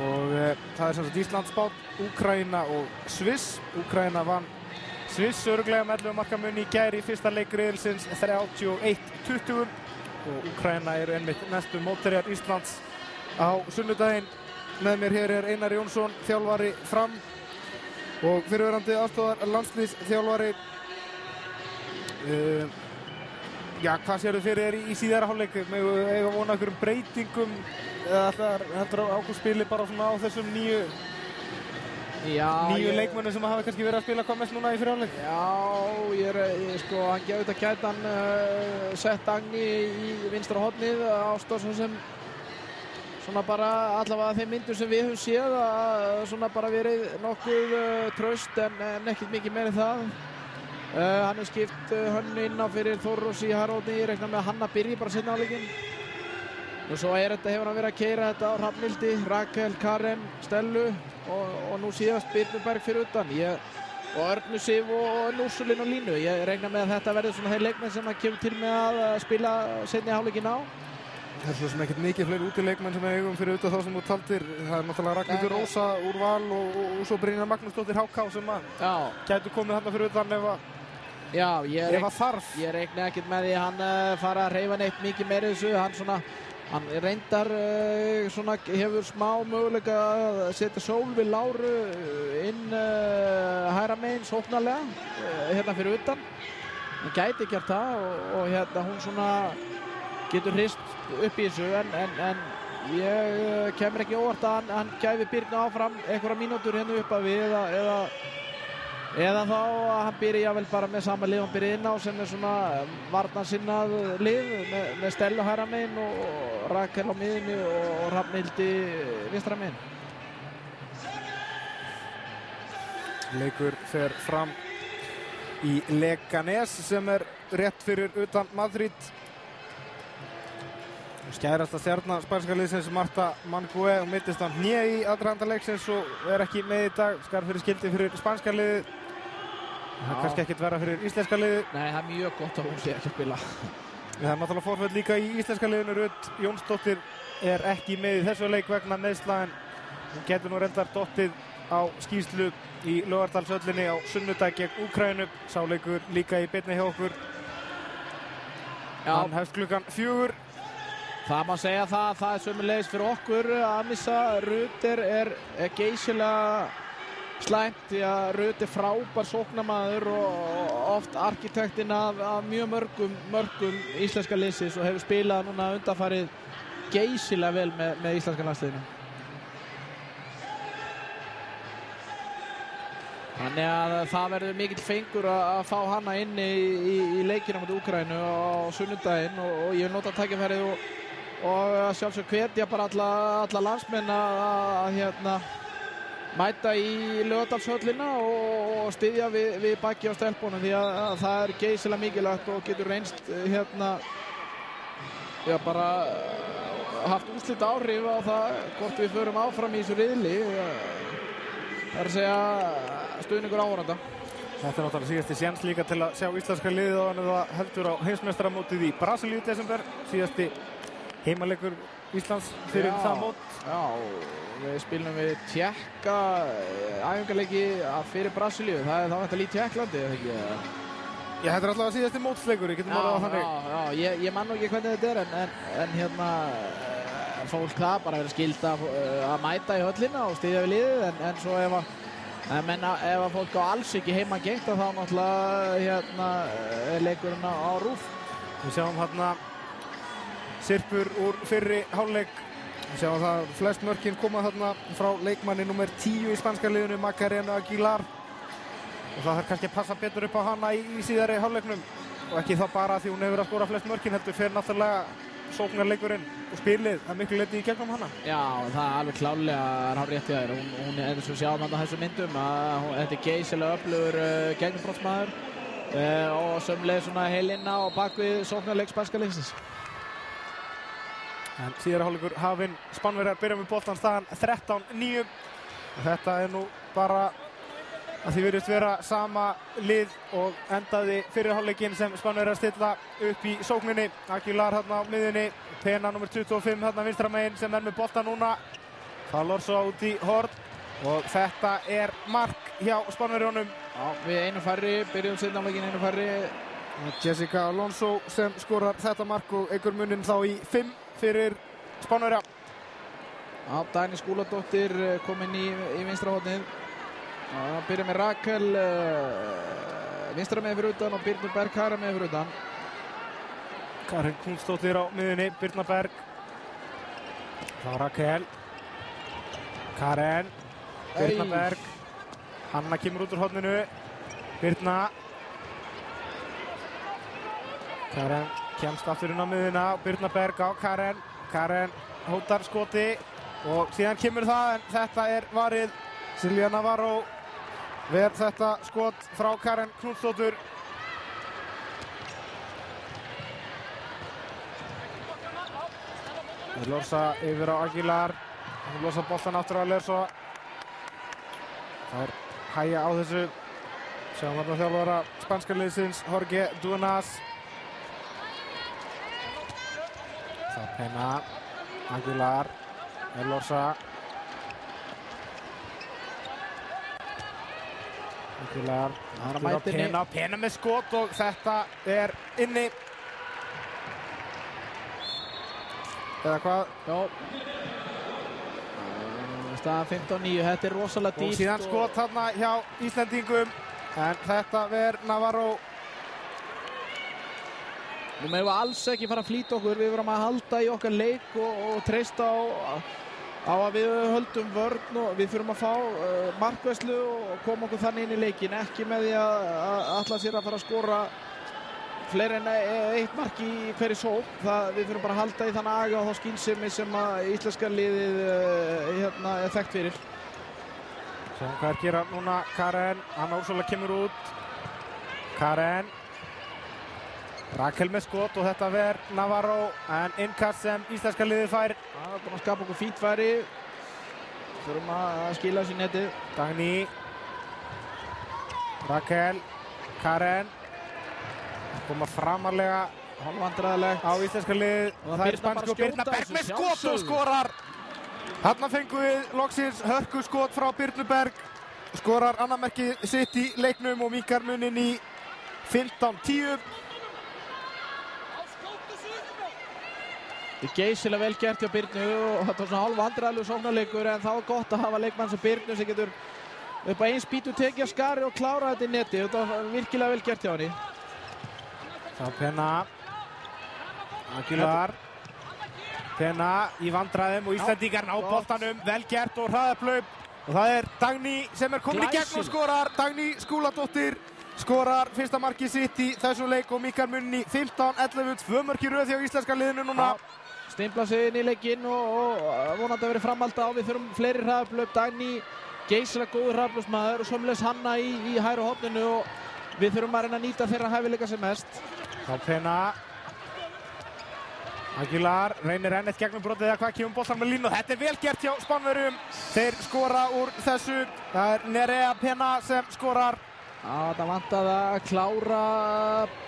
og það er sem sagt Ísland, Spánn, Úkraína og Sviss. Úkraína vann Sviss örugglega með 11 marka mun í gær í fyrsta leik riðilsins 31-20 og Úkraína eru einmitt næstu mótherjar Íslands á sunnudaginn. Með mér hér er Einar Jónsson, þjálfari Fram og fyrirverandi aðstoðar landsliðsþjálfari. Já, hvað sérðu fyrir þér í síðara hálfleik? Megum við eiga vona einhverjum breytingum eða heldur Ágúst spili bara svona á þessum nýju leikmönnum sem hafa kannski verið að spila hvað mest núna í fyrirháleik?
Já, sko, hann gefur þetta gætan sett Agni í vinstra hornið ástað sem svona bara allavega þeim myndum sem við höfum séð að svona bara verið nokkuð traust en ekkert mikið meira en það. Hann er skipt Hönnu inn á fyrir Þórós í Haraldi, ég reikna með að Hanna byrji bara seinna hálfleikinn. Og svo hefur hann verið að keyra þetta á Hrafnhildi, Rakel, Karen, Stellu og nú síðast Birnuberg fyrir utan. Og Örnu Sif og Núsulinn og Línu. Ég reikna með að þetta verður svona þeir leikmenn sem að kemur til með að spila seinni hálfleikinn á.
Það svo sem ekkert mikið fleiri útileikmenn sem við eigum fyrir þá sem þú taldir. Það náttúrulega Ragnhildur Rósa úr Val og svo Brynjar Magnúsdóttir HK sem gætu komið þarna fyrir utan ef að þarf.
Ég reikna ekkert með því að hann fara að hreyfa neitt mikið meira þessu. Hann reyndar hefur smá möguleika að setja Sólvi Láru inn hægra megin sóknarlega hérna fyrir utan. Hann gæti gert það og hún getur hrist upp í þessu en ég kemur ekki óvart að hann gæfi Birnu áfram einhverja mínútur hérna upp að við eða þá að hann byrji jável bara með sama lið hann byrji inn á sem varnarsinnað lið með Stellu hægra megin og Rakel á miðinni og Hrafnhildi vinstra megin.
Leikur fer fram í Leganés sem rétt fyrir utan Madrid. Skærasta stjarna spænska liðsins Marta Mangue meiddist á hné í aðdraganda leiksins og ekki með í dag. Skar fyrir skildi fyrir spænska liðið. Það kannski ekkert vera fyrir íslenska liðið.
Nei, það mjög gott að hún sé ekki að spila.
Það náttúrulega forföll líka í íslenska liðinu. Rut Jónsdóttir ekki með í þessu leik vegna meiðsla en hún getur nú reyndar dottið á skýrslu í Laugardalshöllinni á sunnudag gegn Úkraínu. Sá leikur líka í beinni hjá okkur. Hann hefst klukkan 4.
Það má segja það sömuleiðis fyrir okkur að missa Rut er geysilega slæmt því að Rut frábær sóknarmaður og oft arkitektinn af mjög mörgum íslenska liðsins og hefur spilað núna undanfarið geysilega vel með íslenska landsliðinu. Þannig að það verður mikill fengur að fá hana inn í leikina mot Úkraínu á sunnudaginn og ég vil nota tækifærið og sjálfsög hvetja bara alla landsmenn að mæta í Laugardalshöllina og styðja við bakki á stelpunum því að það geysilega mikilvægt og getur reynst bara haft úrslita áhrif á það hvort við förum áfram í þessu riðli. Það að segja stuðningur áhorfenda.
Þetta náttúrulega síðasti séns líka til að sjá íslenska liðið á það heldur á heimsmeistaramótið í Brasilíu í desember. Síðasti heimaleikur Íslands fyrir það mót.
Já, við spilum við Tékka æfingarleiki fyrir Brasilíu. Það vantar í Tékklandi, eða ekki?
Já, þetta allavega síðasti mótsleikur, ég getum orðað á þannig.
Já, ég man nú ekki hvernig þetta en fólk það bara verið skylda að mæta í höllina og styðja við liðið en svo ef fólk á alls ekki heima gengt þá náttúrulega leikurinn á RÚV.
Við sjáum sirpur úr fyrri hálfleik. Við sjáum það flest mörkin koma frá leikmanni númer 10 í spænska liðinu, Macarena Aguilar. Og það þarf kannski að passa betur upp á hana í síðari hálfleiknum. Og ekki það bara því hún hefur að skora flest mörkin heldur fyrir náttúrulega sóknarleikurinn og spilið að miklu leyti í gegnum hana.
Já, það alveg klárlega hár rétt hjá þér. Hún eins og sjáum þarna þessum myndum að þetta geysilega öflugur gegnumbrottsmaður og sömuleiðis svona heilinna og bakvið sóknarleik spænska liðsins.
En síðari hálfleikur hafinn. Spánverjar byrja með boltan staðan 13-9. Þetta nú bara að því virðist vera sama lið og endaði fyrir hálfleikinn sem Spánverjar stilla upp í sókninni. Aguilar á miðjunni, Pena nummer 25 vinstra megin sem með boltan núna. Fallur svo út í horn og þetta mark hjá Spánverjunum.
Já, við einu færri, byrjum seinna hálfleikinn einu færri.
Jessica Alonso sem skorar þetta mark og eykur muninn þá í 5 fyrir Spánverja.
Já, Dagný Skúladóttir kominn í vinstra hornið. Byrja með Rakel vinstra með fyrir utan og Birna Berg hægra með fyrir utan.
Karin Kúnsdóttir á miðjunni, Birna Berg. Þá Rakel. Karen. Birna Berg. Hanna kemur út úr horninu. Birna. Karen kemst aftur inn á miðjuna. Birna Berg á Karen. Karen hótar skoti og síðan kemur það en þetta varið. Silvía Navarro ver þetta skot frá Karen Knútsdóttur. Lorsa yfir á Aguilar. Hún losa boltan aftur á Lorsa. Það hægja á þessu. Sjáum þarna þjálfara spænska liðsins Jorge Duenas. Penna, Aguilar, Elorza. Aguilar, Penna með skot og þetta inni. Eða hvað?
Já. Staðan 15-9, þetta rosalega dýrt.
Og síðan skot þarna hjá Íslendingum, en þetta Navarro.
Nú meðum við alls ekki fara að flýta okkur, við verum að halda í okkar leik og treysta á að við höldum vörn og við þurfum að fá markværslu og koma okkur þannig inn í leikin, ekki með því að ætla sér að fara að skora fleiri en eitt mark í hverju sókn. Við þurfum bara að halda í þann aga og þá skynsemi sem að íslenska liðið er þekkt fyrir.
Sjáum hvað gera núna Karen, Anna Úrsula kemur út. Karen. Rakel með skot og þetta Navarro, en innkast sem íslenska liðið fær.
Það er búin að skapa okkur fínt færi. Þurfum að skila þessu í netið.
Dagný. Rakel. Karen. Koma framarlega
hálfvandræðilegt
á íslenska liðið. Það er spansku og Birna Berg með skot og skorar. Þarna fengum við loksins hörku skot frá Birnu Berg. Skorar annað markið sitt í leiknum og minnkar muninn í 15-10.
Geysilega vel gert hjá Birnu og þetta var svona hálfvandræðilegur sóknarleikur, en þá er gott að hafa leikmann sem Birnu sem getur upp á einn spýtu tekið af skari og klára þetta í neti. Þetta var virkilega vel gert hjá henni.
Það Penna. Aguilar. Penna í vandræðum og Íslendingar ná boltanum, vel gert og hraðaplaup. Og það Dagný sem komin í gegn og skorar. Dagný Skúladóttir skorar fyrsta markið sitt í þessum leik og minnkar muninn í 15-11, 2 mörk í röð hjá íslenska liðinu núna.
Stimpla sig inn í leikinn og vonandi að vera framhald á. Við þurfum fleiri hraðaplaup. Dagný geysilega góður hraðaplaupsmaður og sömuleiðis Hanna í hægri horninu og við þurfum að reyna að nýta þeirra hæfileika sem mest.
Þá Penna. Aguilar reynir enn eitt gegnum brotið eða hvað kemur boltan með línu. Þetta vel gert hjá Spánverjum. Þeir skora úr þessu. Það Nerea Penna sem skorar.
Það vantaði að klára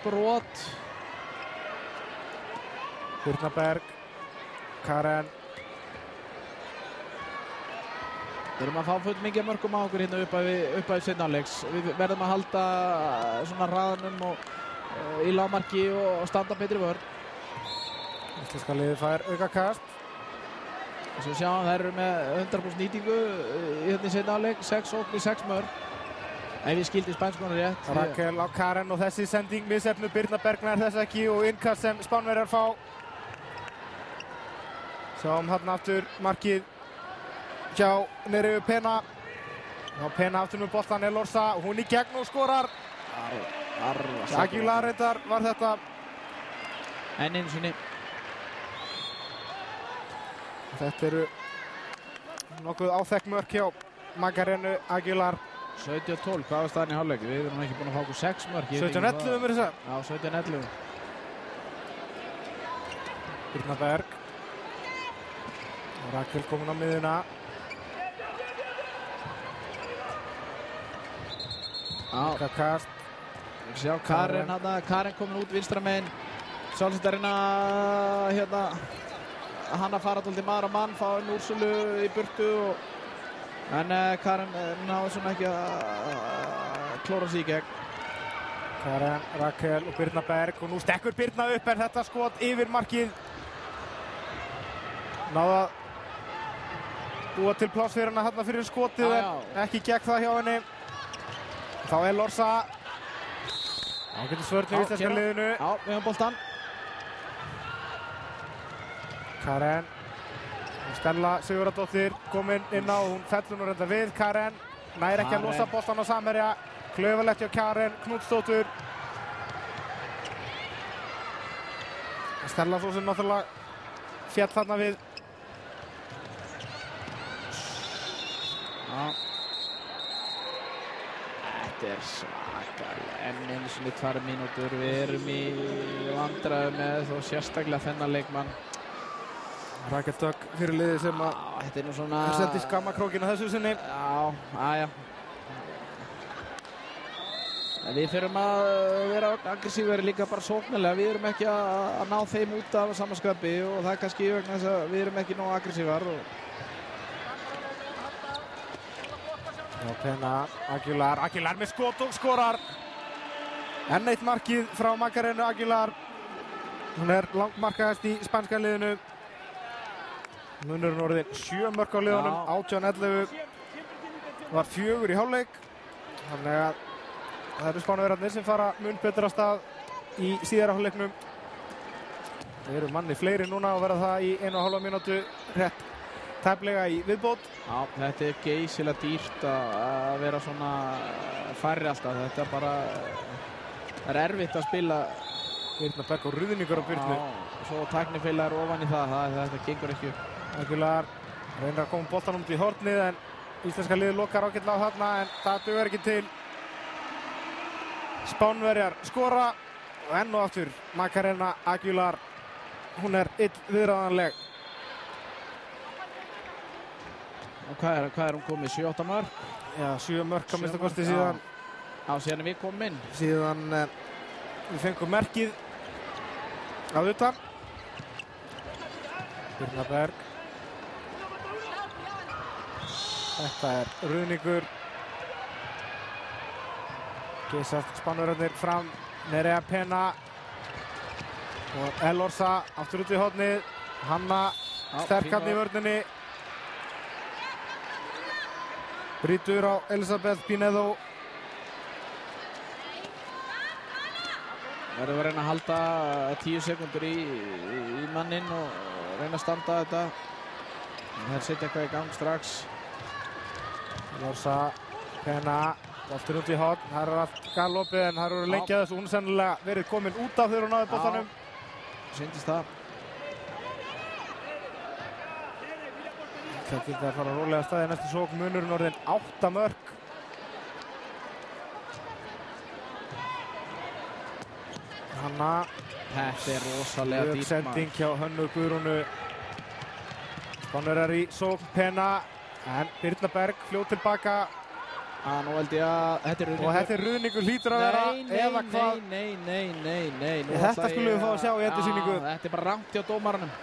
brot.
Birna Berg. Karen.
Við erum að fá fullt mikið mörkum á okkur hérna upp að seinni hálfleiks. Við verðum að halda svona hraðanum og í lágmarki og standa betri vörn.
Íslenska liðið fær aukakast.
Svo sjáum þær eru með 100% nýtingu hérna í seinni hálfleik, 6 sóknir, 6 mörk. Ef ég skildi spænskunum rétt.
Rakel á Karen og þessi sending misheppnuð. Birna Berg nær þess ekki og innkast sem Spánverjar fá. Sjáum hann aftur markið hjá Nereu Penna. Já, Penna aftur með boltan Elorza og hún í gegn og skorar. Aguilar reyndar var þetta.
Enn einu sinni.
Þetta eru nokkuð áþekk mörk hjá Magarenu Aguilar.
17-12, hvað var staðan í hálfleik? Við erum ekki búin að fá okkur 6 mörk.
17-11 mér þess að.
Já, 17-11.
Birna Berg. Rakel komin á miðuna. Kast.
Sjá Karen hérna, Karen komin út vinstra megin. Sjálfsagt að reyna hann að fara til maður á mann, fá Úrsulu í burtu en Karen náði svona ekki að klóra sig í gegn.
Karen, Rakel og Birna Berg og nú stekkur Birna upp en þetta skot yfir markið. Náða að búa til pláss fyrir hana hérna fyrir skotið en ekki gegn það hjá henni. Þá Elorza. Ágætis svörn í íslenska liðinu.
Já, við höfum boltan.
Karen. Stella Sigurðardóttir komin inn á, hún fellur nú reynda við. Karen nær ekki að losa boltan á samherja. Klaufalegt hjá Karen Knútsdóttur. Stella svo sem náttúrulega féll þarna við.
Já. Þetta er svakalega. Enn einu sinni 2 mínútur. Við erum í vandræðum með þó sérstaklega þennan leikmann.
Rakel Dögg fyrir liðið sem að
þetta er nú svona
sendi skammakrókina þessu sinni.
Já, aðja. Við þurfum að vera aggressíveri líka bara sóknarlega. Við erum ekki að ná þeim út af samanskapi og það er kannski vegna þess að við erum ekki nóg aggressívar.
Og Pena, Aguilar með skot og skorar. Enn eitt markið frá Macarena Aguilar. Hún er langmarkahæst í spænska liðinu. Munurinn orðinn 7 mörk á liðunum, 18-11. Var 4 í hálfleik. Þannig að það eru Spánverjarnir sem fara mun betur af stað í síðara hálfleiknum. Það eru manni fleiri núna og verða það í 1,5 mínútu rétt tæplega í viðbót.
Já, þetta er geysilega dýrt að vera svona færri alltaf. Þetta er bara, það er erfitt að spila.
Birna Berg og ruðningur á Birnu.
Já, svo tæknifélagar ofan í það, þetta gengur ekki upp.
Aguilar reynir að koma boltanum út í hornið en íslenska liðið lokar ágætlega á þarna en það dugar ekki til. Spánverjar skora og enn og aftur Macarena Aguilar. Hún er illviðráðanleg.
Og hvað er hún komið? 7-8 mörk?
Já, 7 mörk að minnsta kosti síðan.
Já, síðan við komum inn.
Síðan við fengum merkið á utan. Birna Berg. Þetta er ruðningur. Geysast Spánverjarnir fram. Nerea Pena. Og Elorza aftur út í hornið. Hanna sterkarn í vörninni. Brýtur á Elisabeth Pinedo.
Verður að reyna að halda 10 sekúndur í manninn og reyna að standa þetta. Það setja eitthvað í gang strax.
Elorza, Pena, boltur út í horn. Það er allt galopið en það eru lengi að þessu. Hún er sennilega verið komin út af þegar hún náði boltanum.
Syndist það.
Það getur að fara rólega að staði næstu sókn. Munurinn orðinn 8 mörk. Hanna.
Þetta er rosalega dýrt maður.
Sending hjá Hönnu Guðrúnu. Spánverjar í sókn. Pena. En Birna Berg fljóð tilbaka.
Nú held ég að þetta er ruðningur.
Og þetta er ruðningur hlýtur að vera. Eða hvað?
Nei.
Þetta skulum við fá að sjá í endursýningu.
Þetta er bara rangt hjá dómaranum.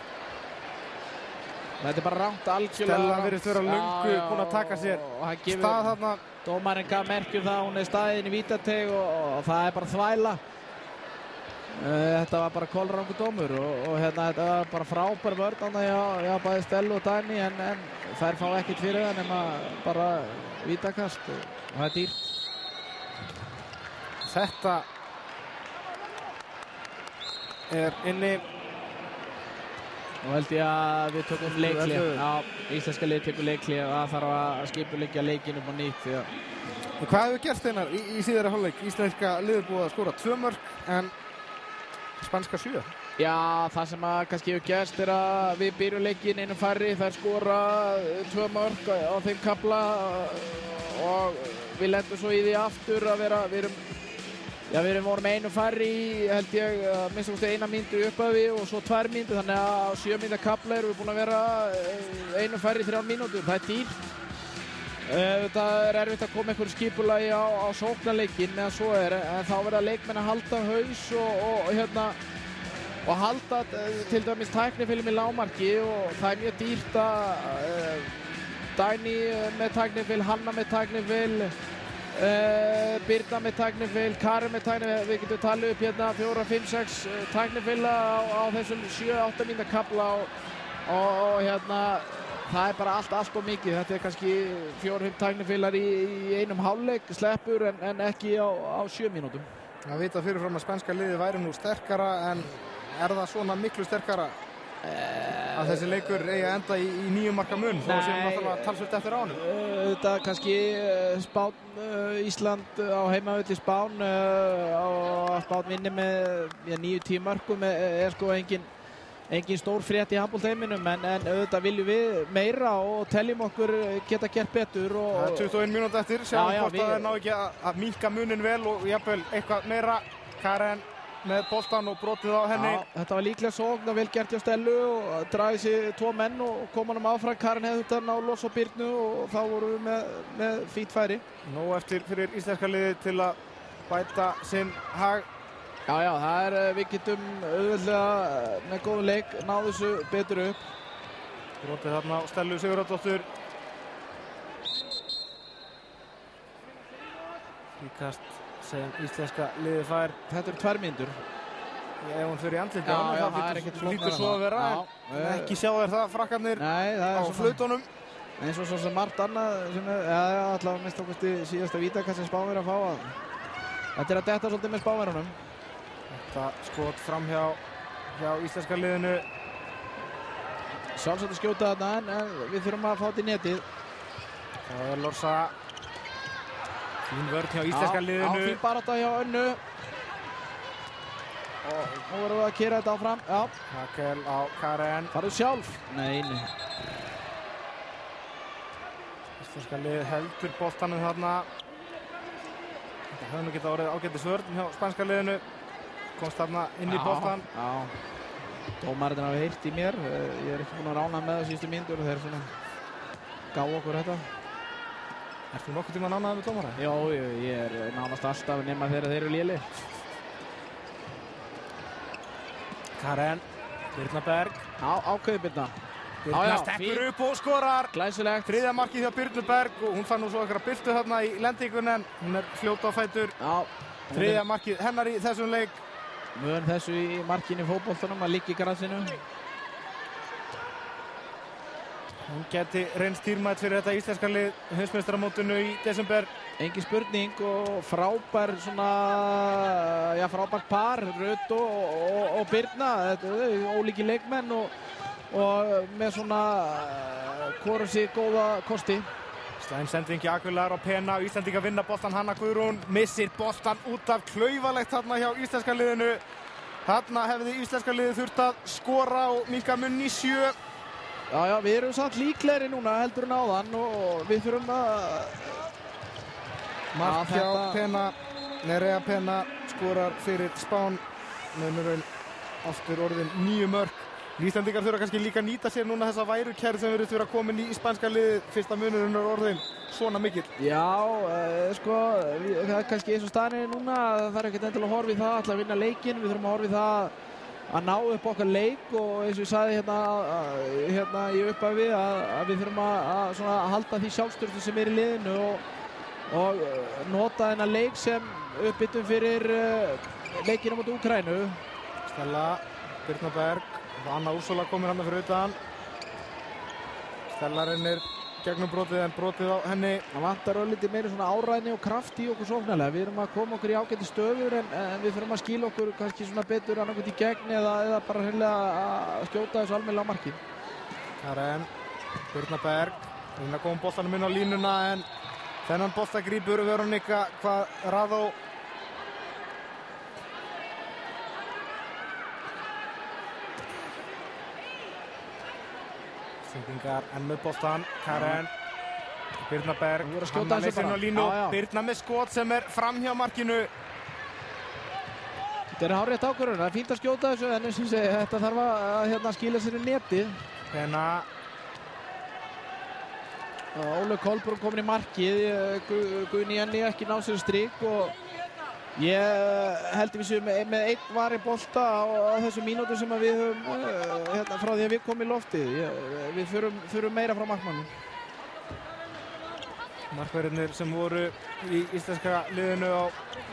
Þetta er bara rangt algjörlega.
Stella virðist vera löngu búin að taka sér stað þarna.
Dómarinn gaf merki það að hún er staðinn í vítateig og það er bara þvæla. Þetta var bara kolrangur dómur og hérna þetta var bara frábær vörn hjá bæði Stellu og Dagný en þær fá ekkert fyrir það nema bara vítakast og það er dýrt.
Þetta er inni.
Nú held ég að við tökum leikli. Já, íslenska lið tekur leikli og það þarf að skipuleggja leikinn upp á nýtt.
Hvað hefur gerst einar í síðari hálfleik? Íslenska liðið búið að skora 2 mörk en spænska 7.
Já, það sem að kannski hefur gerst er að við byrjum leikinn einum færri. Þær skora 2 mörk á þeim kafla og við lendum svo í því aftur að við vorum einum færri í held ég minnst okkur 1 mínútu í upphafi og svo 2 mínútur þannig að á 7 mínúta kafla erum við búin að vera einum færri í 3 mínútur. Það er dýrt. Það er erfitt að koma einhverju skipulagi á sóknarleikinn meðan svo er en þá verða leikmenn að halda haus og halda til dæmis tæknifilm í lágmarki og það er mjög dýrt að Dagný með tæknifil, Hanna með tæknifil, Birna með tæknifil, Karen með tæknifil, við getum talið upp hérna 4, 5, 6 tæknifila á þessum 7-8 mínúta kafla og hérna það er bara allt og mikið. Þetta er kannski 4-5 tæknifilar í einum hálfleik sleppur en ekki á 7 mínútum.
Það vita fyrirfram að spænska liðið væri nú sterkara en er það svona miklu sterkara að þessi leikur eigi að enda í 9 marka mun þó sem náttúrulega talsvert eftir ánum?
Þetta kannski Spán, Ísland á heimavelli Spán og Spán vinni með 9-10 mörkum er sko engin stór frétt í handboltheiminum en auðvitað viljum við meira og teljum okkur geta gert betur. Það
er 21 mínútur eftir, sjáum hvort að það ná ekki að minnka munin vel og jafnvel eitthvað meira. Karen með boltan og brotið á henni.
Já, þetta var líklega sókn og vel gert hjá Stellu og dragði sig 2 menn og kom honum áfram. Karen hefði þetta ná losa á Birnu og þá vorum við með fínt færi.
Nú eftir fyrir íslenska liðið til að bæta sinn hag.
Já, það við getum auðveldlega með góðum leik náðu þessu betur upp.
Brotið þarna á Stellu Sigurðardóttur. Fríkast sem íslenska liðið fær.
Þetta 2 mínútur.
Ef hún fyrir í andlitið,
það
þá hlýtur svo að vera. Ekki sjá þér það, frakkarnir á flautunum.
Eins og svo sem margt annað sem allavega minnst okkast í síðasta vítakast sem Spánverjar að fá að þetta að detta svolítið með Spánverjunum.
Þetta skot fram hjá íslenska liðinu.
Sjálfsagt að skjóta þarna en við þurfum að fá þetta í netið.
Það Lorsa. Fín vörn hjá íslenska liðinu.
Fín barátta hjá Önnu. Og nú verðum við að keyra þetta áfram.
Rakel á Karen.
Farðu sjálf. Nei.
Íslenska lið heldur boltanum þarna. Þetta hefði nú getað orðið ágætis vörn hjá spænska liðinu. Komst þarna inn í boltan.
Dómarinn hafa heyrt í mér. Ég ekki búinn að rána með það síðustu mínútur og þeir svona gá okkur þetta.
Ertu nokkuð tíma nánaði með dómara?
Já, ég nánast alltaf nema þegar þeir eru lélegir.
Karen, Birna Berg.
Ákveði Birna.
Birna stekkur upp og skorar.
Glæsilegt.
3. markið hjá Birnu Berg og hún fann nú svo einhverja byltu þarna í lendingun en hún fljót á fætur. 3. markið hennar í þessum leik.
Mun þessu í markinu í fótboltanum að liggja í grassinu.
Hún geti reynst dýrmætt fyrir þetta íslenska lið heimsmeistaramótinu í desember.
Engin spurning og frábær par, Rut og Birna. Þetta ólíki leikmenn og með svona hvoru sig góða kosti.
Slæm sending í Aguilar og Pena og Íslendingar vinna boltan. Hanna Guðrún missir boltan út af, klaufalegt þarna hjá íslenska liðinu. Þarna hefði íslenska liðið þurft að skora og minnka munn í 7.
Já, við erum samt líklegri núna heldur en áðan og við þurfum að
mark hjá Pena. Nerea Pena skorar fyrir Spán. Munurinn aftur orðin 9 mörk. Íslendingar þurfa kannski líka að nýta sér núna þessa værukærð sem virðist vera komin í spænska liðið. Fyrsta munurinn orðin svona mikill.
Já, það er kannski eins og staðan núna. Það er ekkert endilega að horfa í það að vinna leikinn. Við þurfum að horfa í það að ná upp okkar leik og eins og ég sagði hérna í upphafi að við þurfum að halda því sjálfstöðstu sem er í liðinu og nota þennan leik sem uppbyttum fyrir leikina mot Úkraínu.
Stella, Birna Berg og Anna Úrsula komin hann fyrir utan. Stella reynir gegnum brotið en brotið á henni.
Það vantar örlítið meiri svona áræðni og kraft í okkur sóknarlega. Við erum að koma okkur í ágæti stöður en við þurfum að skila okkur kannski svona betur annarkvæmt í gegn eða bara hreinlega að skjóta þessu almennilega á markið.
Karen, Birna Berg, reyna að koma boltanum inn á línuna en þennan bolta grípur Veronika Quadrado. Íslendingar enn með boltan. Karen, Birna Berg, Hanna leysir inn á línu. Birna með skot sem er fram hjá markinu.
Þetta er hárrétt ákvörðun, það er fínt að skjóta þessu en eins og segi, þetta þarf að skila sér í netið.
Pena.
Ólöf Kolbrún komin í markið, Guðni Jenny ekki ná sér strik og ég held við séum með einn varinn bolta á þessu mínútu sem við höfum frá því að við komum í loftið. Við þurfum meira frá markmannum.
Markverðirnir sem voru í íslenska liðinu á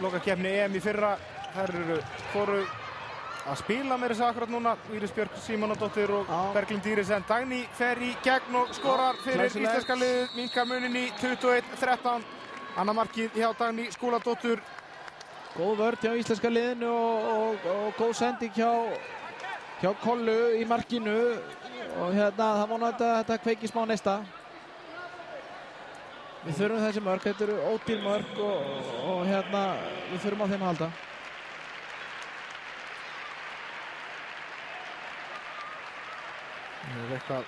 lokakeppni EM í fyrra, þær eru hvoru að spila með þessu akkurat núna. Íris Björk Símonardóttir og Berglind Írisen. Dagný fer í gegn og skorar fyrir íslenska liðið, minnka munin í 21-13. Annar markið hjá Dagný Skúladóttur.
Góð vörn hjá íslenska liðinu og góð sending hjá Kollu í markinu og það vonandi að þetta kveiki smá neista. Við þurfum þessi mörk, þetta eru ódýr mörk og við þurfum á þeim að halda.
Það er eitthvað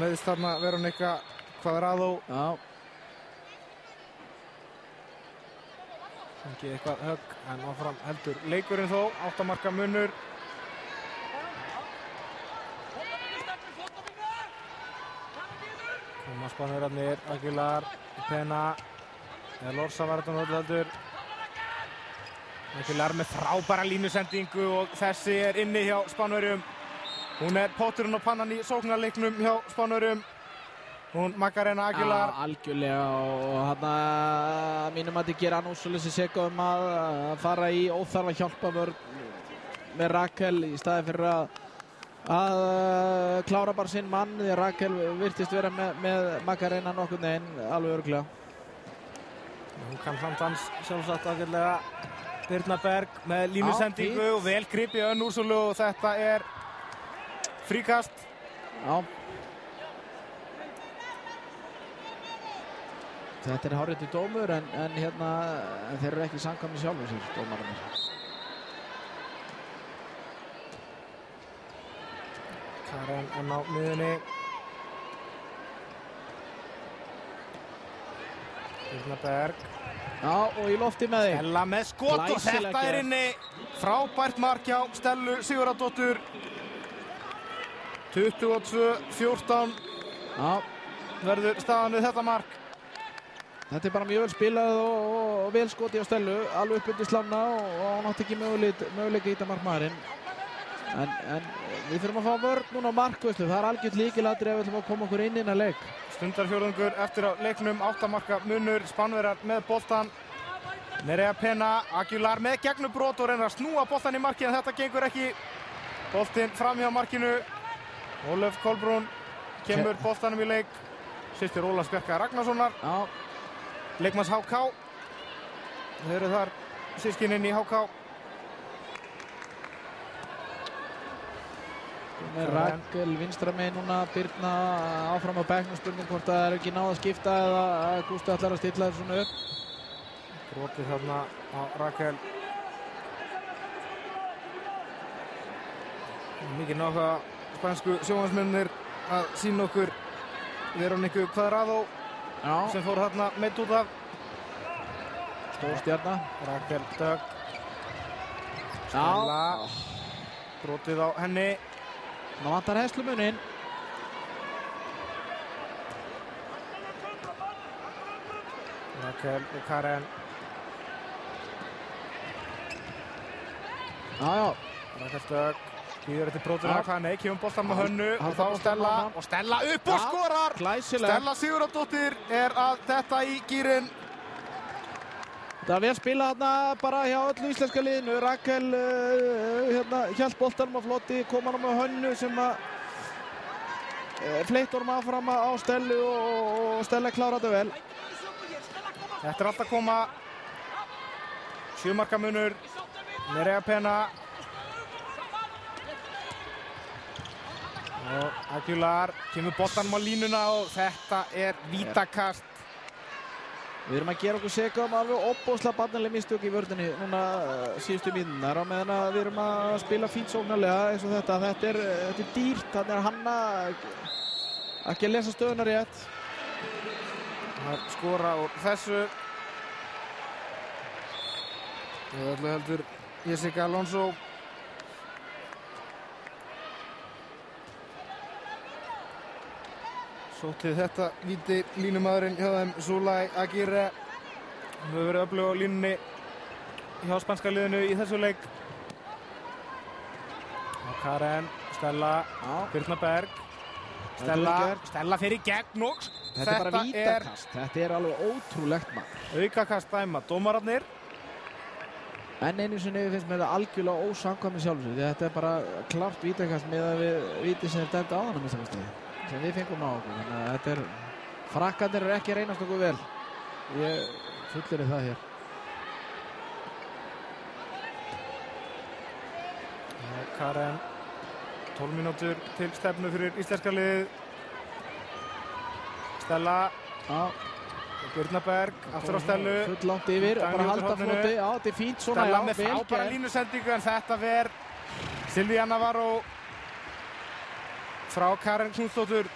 meðist þarna Veronika Quadrado.
Já.
Ekki eitthvað högg en áfram heldur leikurinn þó, 8 marka munur. Koma Spánverjarnir, Aguilar, Pena, Lorsa var þetta heldur. Aguilar með frábæra línusendingu og þessi inni hjá Spánverjum. Hún potturinn og pannan í sóknarleiknum hjá Spánverjum. Hún Macarena Aguilar.
Já, algjörlega og hann mínum að þið gera Úrsulísi seka að fara í óþarfa hjálpavörn með Rakel í staði fyrir að klára bara sinn mann því að Rakel virtist vera með Macarena nokkurn veginn alveg örugglega.
Hún kann samtans sjálfsagt ágætlega. Birna Berg með línusendingu og vel gripið Önn Úrsúlu og þetta fríkast.
Já. Þetta hárréttur dómur en þeir eru ekki samkvæmir sjálfur sér, dómararnir.
Karen enn á miðunni. Birna Berg.
Já, og í lofti með þig.
Stella með skot og þetta inni. Frábært mark hjá Stellu Sigurðardóttur. 22-14 verður staðan við þetta mark.
Þetta bara mjög vel spilað og vel skoti á Stellu, alveg upp undir slána og hann átti ekki möguleika í þetta markmaðurinn. En við þurfum að fá vörn núna á markvörslu, það algjört lykilatriði ef við ætlum að koma okkur inn að leik.
Stundarfjórðungur eftir á leiknum, 8 marka munur, Spánverjar með boltan. Nerea Pena, Aguilar með gegnumbrot og reynir að snúa boltan í markið en þetta gengur ekki. Boltinn fram hjá markinu. Ólöf Kolbrún kemur boltanum í leik. Systir Ólafs Bjarkar Ragnarssonar. Leikmanns HK. Þau eru þar systkininn í HK.
Rakel vinstra megin núna, Birna áfram á bekknum, spurning hvort það ekki náð að skipta eða að Gústi ætlar að stilla þessu svona upp.
Brotið þarna á Rakel. Mikið náttúrulega spænsku sjónvarpsmennir að sýna okkur Veroníku Cuadrado sem fór þarna meidd út af.
Stór stjarna.
Rakel Dögg. Stella. Brotið á henni.
Ná vantar heslumuninn.
Rakel og Karen. Rakel Dögg. Býður eftir brotið á Kane. Kemur boltan með Hönnu og þá Stella. Og Stella upp og skorar! Stella Sigurðardóttir að detta í gírinn.
Það var vel spilað þarna bara hjá öllu íslenska liðinu. Rakel hélt boltanum á flotti, kom hann með Hönnu sem fleytt honum áfram á Stellu og Stella kláraði þetta vel.
Þetta allt að koma. 7 marka munur. Nerea Pena. Og Aguilar kemur boltanum á línuna og þetta vítakast.
Við erum að gera okkur seka alveg óbóðslega barnaleg mistök í vörðinni núna síðustu mínúturnar á meðan að við erum að spila fínt sóknarlega eins og þetta. Þetta er dýrt, þannig hann ekki að lesa stöðuna rétt.
Það skora úr þessu. Og öllu heldur Jessica Alonso. Sóttið þetta víti línumaðurinn hjá þeim, Zulay Aguirre. Hún hefur verið öflug á línunni hjá spænska liðinu í þessu leik. Karen, Stella, Birna Berg. Stella fyrir gegn og
þetta er bara vítakast. Þetta er alveg ótrúlegt maður.
Aukakast dæma dómararnir.
En einu sinni finnst mér það algjörlega ósamkvæmið sjálfsög. Þetta er bara klárt vítakast með að við vítið sem er dæmt á hann sem við fengum á okkur. Þannig að þetta frakkandir eru ekki að reynast okkur vel. Ég fullir það hér.
Karen, 12 mínútur til stefnu fyrir íslenska liðið. Stella. Birna Berg, aftur á Stellu.
Full langt yfir, bara halda floti. Já, þetta er fínt svona.
Stella með frábæra línusendingu en þetta ver Silvía Navarro frá Karen Knútsdóttur.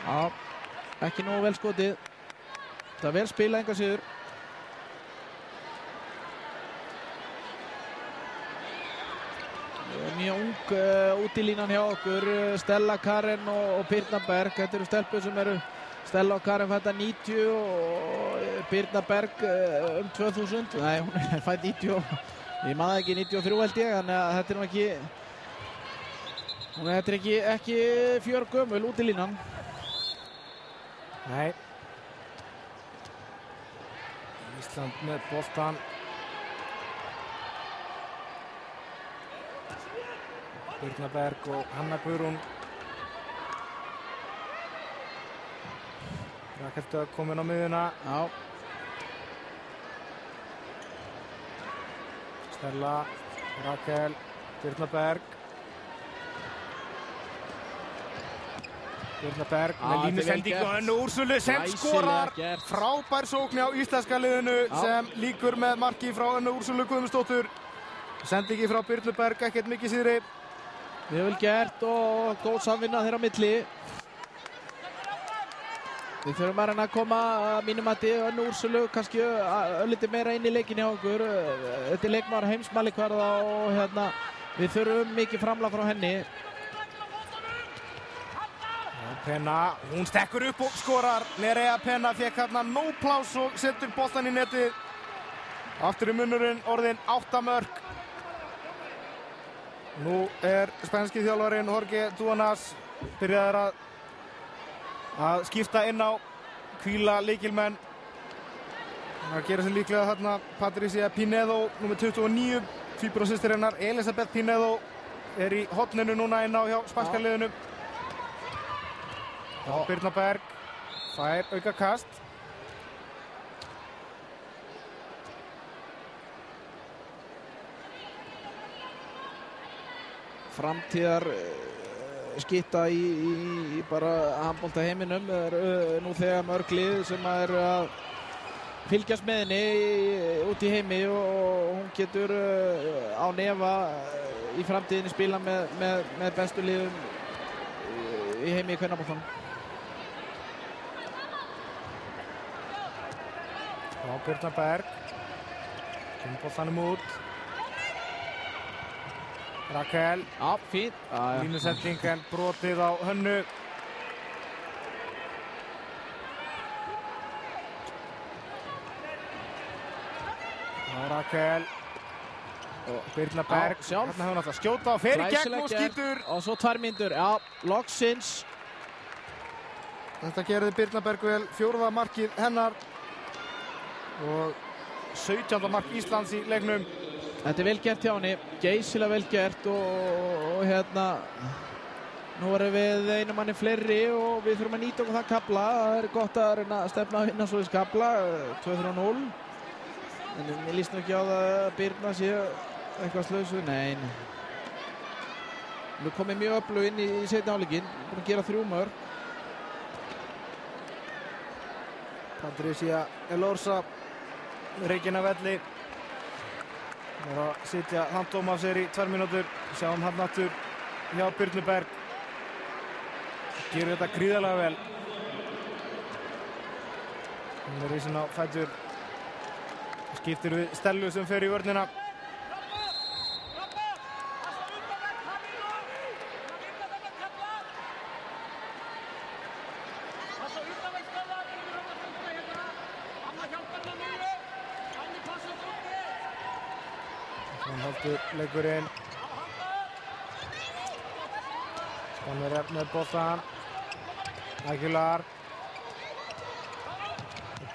Já, ekki nógu vel skotið. Það er vel spilað enga síður. Mjög ung út í línan hjá okkur. Stella, Karen og Birna Berg. Þetta eru stelpur sem eru Stella og Karen fædda 90 og Birna Berg 2000. Nei, hún er fædd Ég man það ekki, 93 held ég, þannig að þetta nú ekki... Þetta ekki fjörgömul út í línan.
Nei. Ísland með boltan. Birna Berg og Hanna Guðrún. Rakel Dögg komin á miðjuna.
Já.
Stella, Rakel, Birna Berg. Birna Berg með línusendingu og Önnu Úrsulu sem skorar. Frábær sókn á íslenska liðinu sem líkur með marki frá Önnu Úrsulu Guðmundsdóttur. Sendingi frá Birnu Berg, ekkert mikið síðri.
Mjög vel gert og góð samvinna þeirra á milli. Við þurfum að reyna að koma mínum að Önnu Úrsulu kannski örlítið meira inn í leikin hjá okkur. Þetta er leikmaður heimsmælikvarða og við þurfum mikið framlag frá henni.
Penna, hún stekkur upp og skorar. Nerea Penna fekk hérna nóg pláss og setur boltan í netið. Aftur í munnurinn orðin 8 mörk. Nú er spænski þjálfarinn Jorge Duanas byrjaður að skipta inn á, hvíla lykilmenn. Það gerir sig líklega þarna Patricia Pinedo, númer 29, tvíburasystir hennar Elisabeth Pinedo er í horninu núna inn á hjá spænska liðinu. Birna Berg fær auka kast.
Framtíðar skytta í bara handbolta heiminum. Það eru nú þegar mörg lið sem eru að fylgjast með henni út í heimi og hún getur á nefa í framtíðinni spila með bestu liðum í heimi í kvennaboltanum.
Birna Berg kemur boltanum út. Rakel,
fínt.
Línusending en brotið á Hönnu. Rakel og Birna Berg
sjálf.
Hérna hefur hann alltaf skjóta og fer í gegn og skýtur.
Og svo 2 mínútur, loksins.
Þetta gerði Birna Berg vel, 4. markið hennar og 17. mark Íslands í leiknum.
Þetta er vel gert hjá henni, geysilega vel gert og nú erum við einu manni fleiri og við þurfum að nýta okkur það kafla. Það er gott að reyna að stefna að vinna svo í kafla, 2-3-0. En ég líst nú ekki á það að Birna sé eitthvað slausu, nei. Nú komið mjög öflug inn í seinni hálfleikinn, búin að gera 3 mörk.
Patricia Elorza reikinn af velli. Það er að sitja handóm af sér í 2 mínútur. Sjáum hann aftur hjá Birnu Berg. Gerur þetta gríðarlega vel. Hún er ísinn á fætur. Skiptir við Stellu sem fer í vörnina. Leikurinn Spánverjar með boltan. Aguilar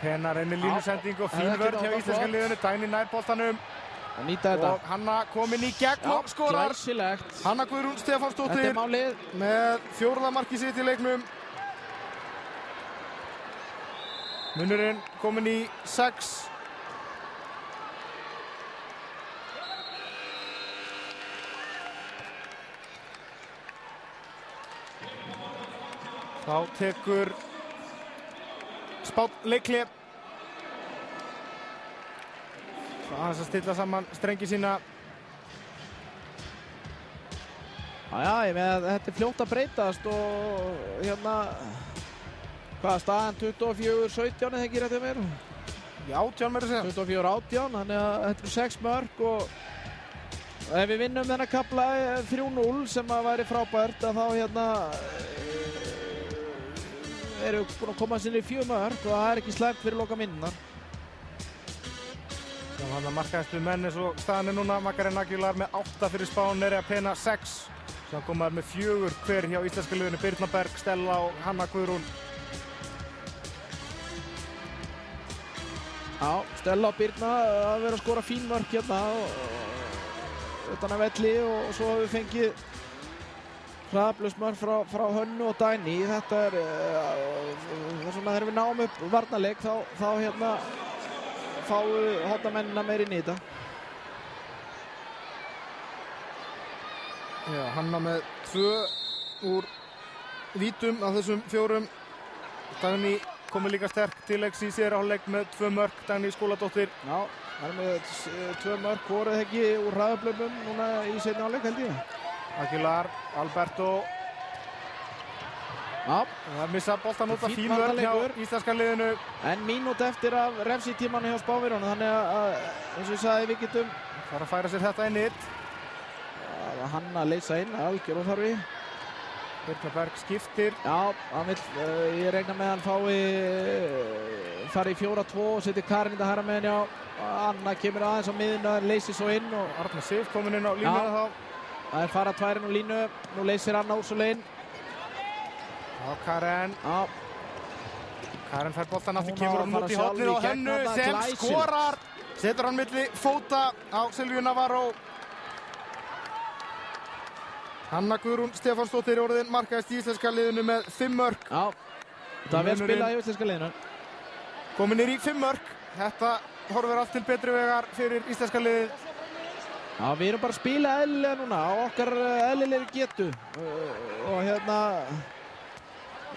Penna reynir línusendingu og fín vörn hjá íslenska liðinu. Dæni nær boltanum og Hanna komin í gegn og skorar.
Glæsilegt.
Hanna Guðrún Stefánsdóttir með 4. markið sitt í leiknum. Munurinn komin í 6. Þá tekur Spánn leikli. Aðeins að stilla saman strengi sína.
Ég með þetta er fljótt að breytast og hvað staðan 24-17 eða ekki rétt mér?
18 meira segja.
24-18, þannig að þetta eru 6 mörk og ef við vinnum þennan kafla 3-0 sem að væri frábært að þá erum við búin að koma sinni í 4 mörk og það er ekki slæmt fyrir loka minnunar.
Sem hann að markaðistu menn eins og staðan núna. Macarena Aguilar með 8 fyrir Spán, Nerea Pena 6. Sem komaður með 4 hver hjá íslenska liðinu. Birna Berg, Stella og Hanna Guðrún.
Já, Stella og Birna að vera að skora fín mörk hérna utan af velli og svo hefur við fengið hraðablösmörk frá Hönnu og Dagný. Þetta er svona þegar við náum upp varnarleik þá hérna fáum við hóttamennina meir inn í þetta.
Já, Hanna með 2 úr vítum af þessum 4. Dagný komið líka sterk til leiks í síðari hálfleik með 2 mörk. Dagný Skúladóttir.
Já, það er með 2 mörk, voruð ekki úr hraðablöfum núna í seinni hálfleik held ég.
Aguilar, Alberto.
Já.
Það missa boltan út af fín vörn hjá íslenska liðinu.
En mínút eftir af refsítímanu hjá Spánverjunum, þannig að eins og ég sagði við getum
fara að færa sér þetta inn hitt.
Hanna leysa inn, algjör óþarfi.
Birna Berg skiptir.
Já, hann vill, ég regna með hann fari í 4-2 og setja Karin í þetta hæra með henni á. Anna kemur aðeins á miðuna, leysir svo inn og
Arna Sif komin inn á línuna þá.
Það er fara 2 inn á línu, nú leysir Anna úr svo lein.
Já, Karen.
Já.
Karen fær boltan aftur, kemur hann út í hornið á Hönnu sem skorar. Setur hann milli fóta á Silvíu Navarro. Hanna Guðrún Stefánsdóttir orðin markaðist í íslenska liðinu með 5 mörk.
Já, það er vel spilað í íslenska liðinu.
Komin í 5 mörk. Þetta horfir allt til betri vegar fyrir íslenska liðið.
Já, við erum bara að spila eðlilega núna á okkar eðlilegri getu. Og hérna,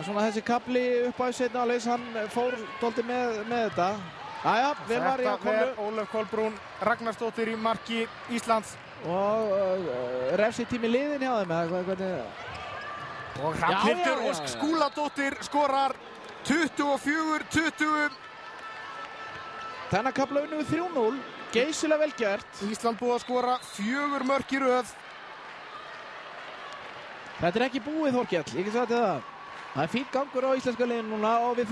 svona þessi kapli upp á seinni hálfleiks, hann fór dálítið með þetta. Jæja, vel var í að komu.
Þetta ver Ólöf Kolbrún Ragnarsdóttir í marki Íslands.
Og refsitími liðin hjá þeim, eða hvernig?
Og Hrafnhildur Ósk Skúladóttir skorar 24-20.
Þennan kapla unnum við 3-0, geysilega vel gert.
Ísland búið að skora 4 mörk í röð.
Þetta er ekki búið, Þorkell, ég get sagt það. Það er fínt gangur á íslenska liðinu núna og við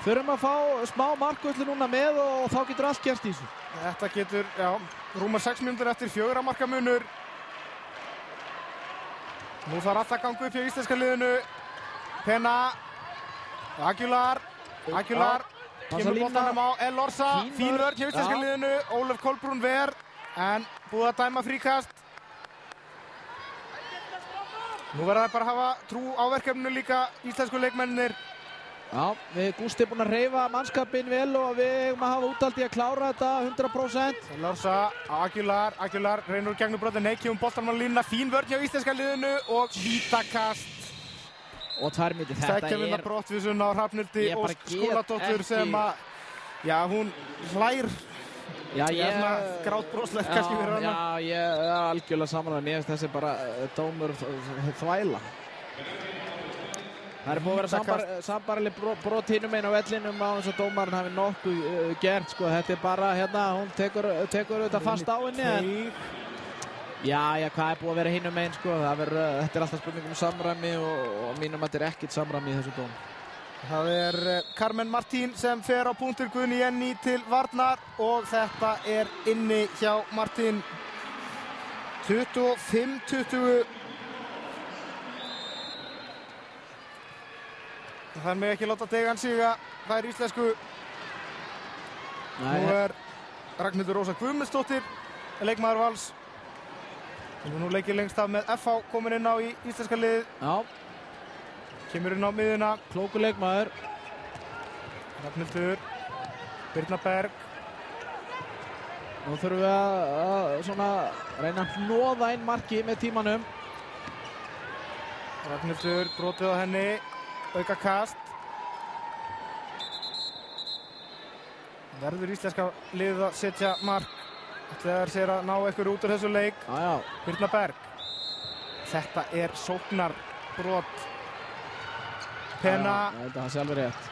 þurfum að fá smá markvöldu núna með og þá getur allt gerst í þessu.
Þetta getur, já, rúmar 6 mínútur eftir 4 marka munur. Nú þarf allt að ganga upp hjá íslenska liðinu. Pena, Aguilar, kemur boltanum á El Orsa. Fín vörn hjá íslenska liðinu. Ólöf Kolbrún ver, en búið að dæma fríkast. Nú verða það bara að hafa trú á verkefninu líka íslensku leikmennir.
Já, við Gústi búin að hreyfa mannskapinn vel og við eigum að hafa útald í að klára þetta 100%.
Lársa, Aguilar reynur gegnum brotið, nei, kemur boltanum á línuna, fín vörn hjá íslenska liðinu og vítakast.
Og 2 mínútur, þetta
Sækja vinna brottvísun á Hrafnhildi og Skúladóttur sem að, já, hún hlær.
Já,
svona grátbroslegt kannski fyrir hana.
Já, ég er algjörlega samanlega, mér finnst þessi bara dómur þvæla. Það er búið að vera sambarileg brot hinum einn á vellinum á þess að dómarinn hafi nokkuð gert, sko. Þetta er bara, hérna, hún tekur þetta fast á henni, en já, hvað er búið að vera hinum einn, sko. Þetta er alltaf spurning samræmi og mínum að þetta er ekkert samræmi í þessu dóm.
Það er Carmen Martín sem fer á punktur, Guðný Jenny til varnar og þetta er inni hjá Martín. 25-20. Það er mig ekki láta degan siga, það er íslensku. Nú er Ragnhildur Rósa Guðmundsdóttir, leikmaður Vals. Nú leikir lengst af með FH komin inn á í íslenska liðið. Já. Kemur inn á miðuna.
Klókur leikmaður.
Ragnhildur, Birna Berg.
Nú þurfum við að svona reyna að hnoða inn marki með tímanum.
Ragnhildur, brotið á henni. Auka kast. Verður íslenska liðið að setja mark. Ætlaðar sér að ná eitthvað út úr þessu leik. Birna Berg. Þetta er sóknarbrot. Pena.
Þetta er sjálfur rétt.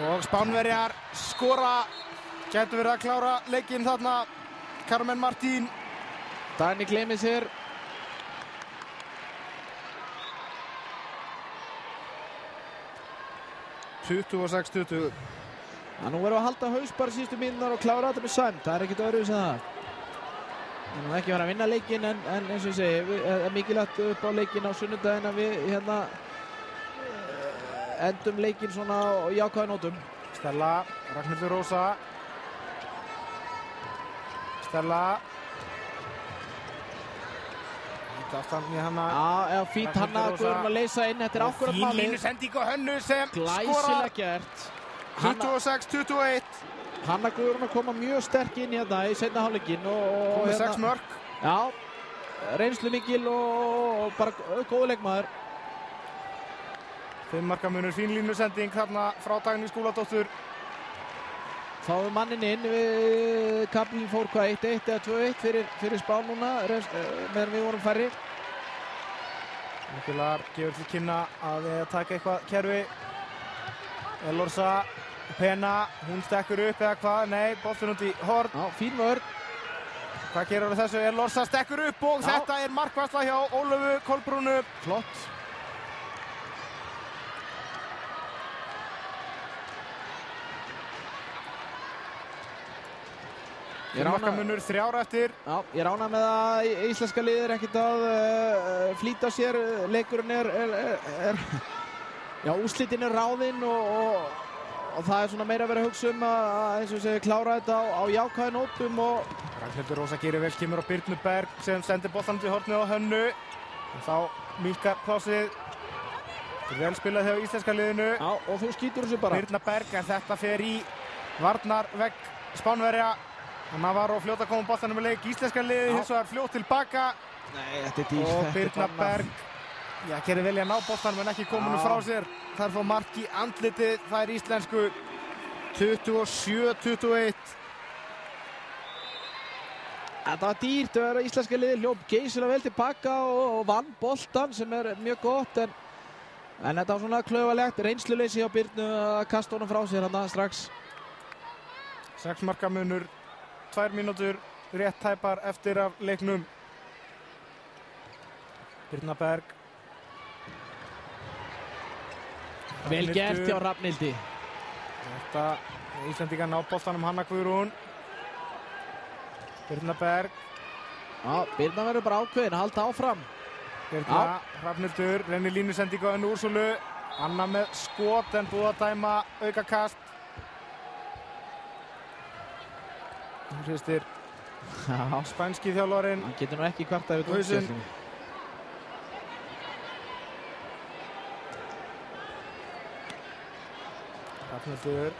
Og Spánverjar skora. Gætu verið að klára leikinn þarna. Carmen Martín.
Dagný gleymir sér. Nú verðum við að halda haus bara síðustu mínútur og klára þetta með sæmd. Það ekkert öðruvísi en það. Við erum ekki að fara að vinna leikinn en eins og ég segi, er mikilvægt upp á leikinn á sunnudaginn að við hérna endum leikinn svona á jákvæðu nótum.
Stella, Ragnhildur Rósa. Stella. Aftan í hana.
Já, fínt Hanna Guðrún að leysa inn. Þetta er akkurat málið.
Fín línusending og Hönnu sem skorar.
Glæsilega gert.
26-21.
Hanna Guðrún að koma mjög sterk inn hérna í seinna hálfleikinn og
með 6 mörk.
Já, reynslu mikil og bara góð leikmaður.
5 marka munur, fín línusending þarna frá Dagný Skúladóttur.
Fáum mannin inn, kaplinn fór hvað 1-1 eða 2-1 fyrir Spán núna meðan við vorum færri.
Miklar gefur til kynna að við taka eitthvað kerfi. Elorsa, Pena, hún stekkur upp eða hvað? Nei, boltinn út í horn.
Já, fín vörn.
Hvað gerir á þessu? Elorsa stekkur upp og þetta er markvarsla hjá Ólöfu Kolbrúnu.
Flott.
Markamunur 3 eftir.
Já, ég rána með að íslenska liðið ekkert að flýta sér. Leikurinn já, úrslitin ráðinn og það er svona meira að vera að hugsa að eins og segja klára þetta á jákvæðu nótum og
Ragnhildur Rósa gerir vel, kemur á Birnu Berg sem sendir boltann til hornið á Hönnu. Og þá minnkar plássið. Þetta er vel spilað hjá íslenska liðinu.
Já, og þú skýtur þessu bara.
Birna Berg, en þetta fer í varnarvegg Spánverja. Navarro fljótt að koma boltanum með leik. Íslenska liðið hins vegar fljótt tilbaka.
Nei, þetta er dýrt.
Og Birna Berg, já, gerir vel í að ná boltanum en ekki kominu frá sér. Það er fá mark í andlitið. Það er íslensku 27-21.
Þetta var dýrt að vera íslenska liðið hljóp geysilega vel tilbaka og vann boltan sem er mjög gott en þetta var svona klaufalegt. Reynsluleysi hjá Birnu að kasta honum frá sér hann strax.
6 marka munur. 2 mínútur rétt tæpar eftir af leiknum. Birna Berg.
Vel gert hjá Rafnhildi.
Þetta Íslendingar ná boltanum Hanna Guðrún. Birna Berg.
Já, Birna verður bara ákveðin, halda áfram.
Birna, Rafnhildur, reynir línusendingu en Úrsúlu. Anna með skot en búið að dæma aukakast. Hristir spænski þjálfarinn.
Hann getur nú ekki kvartað við dómskerfinu.
Rafnhildur.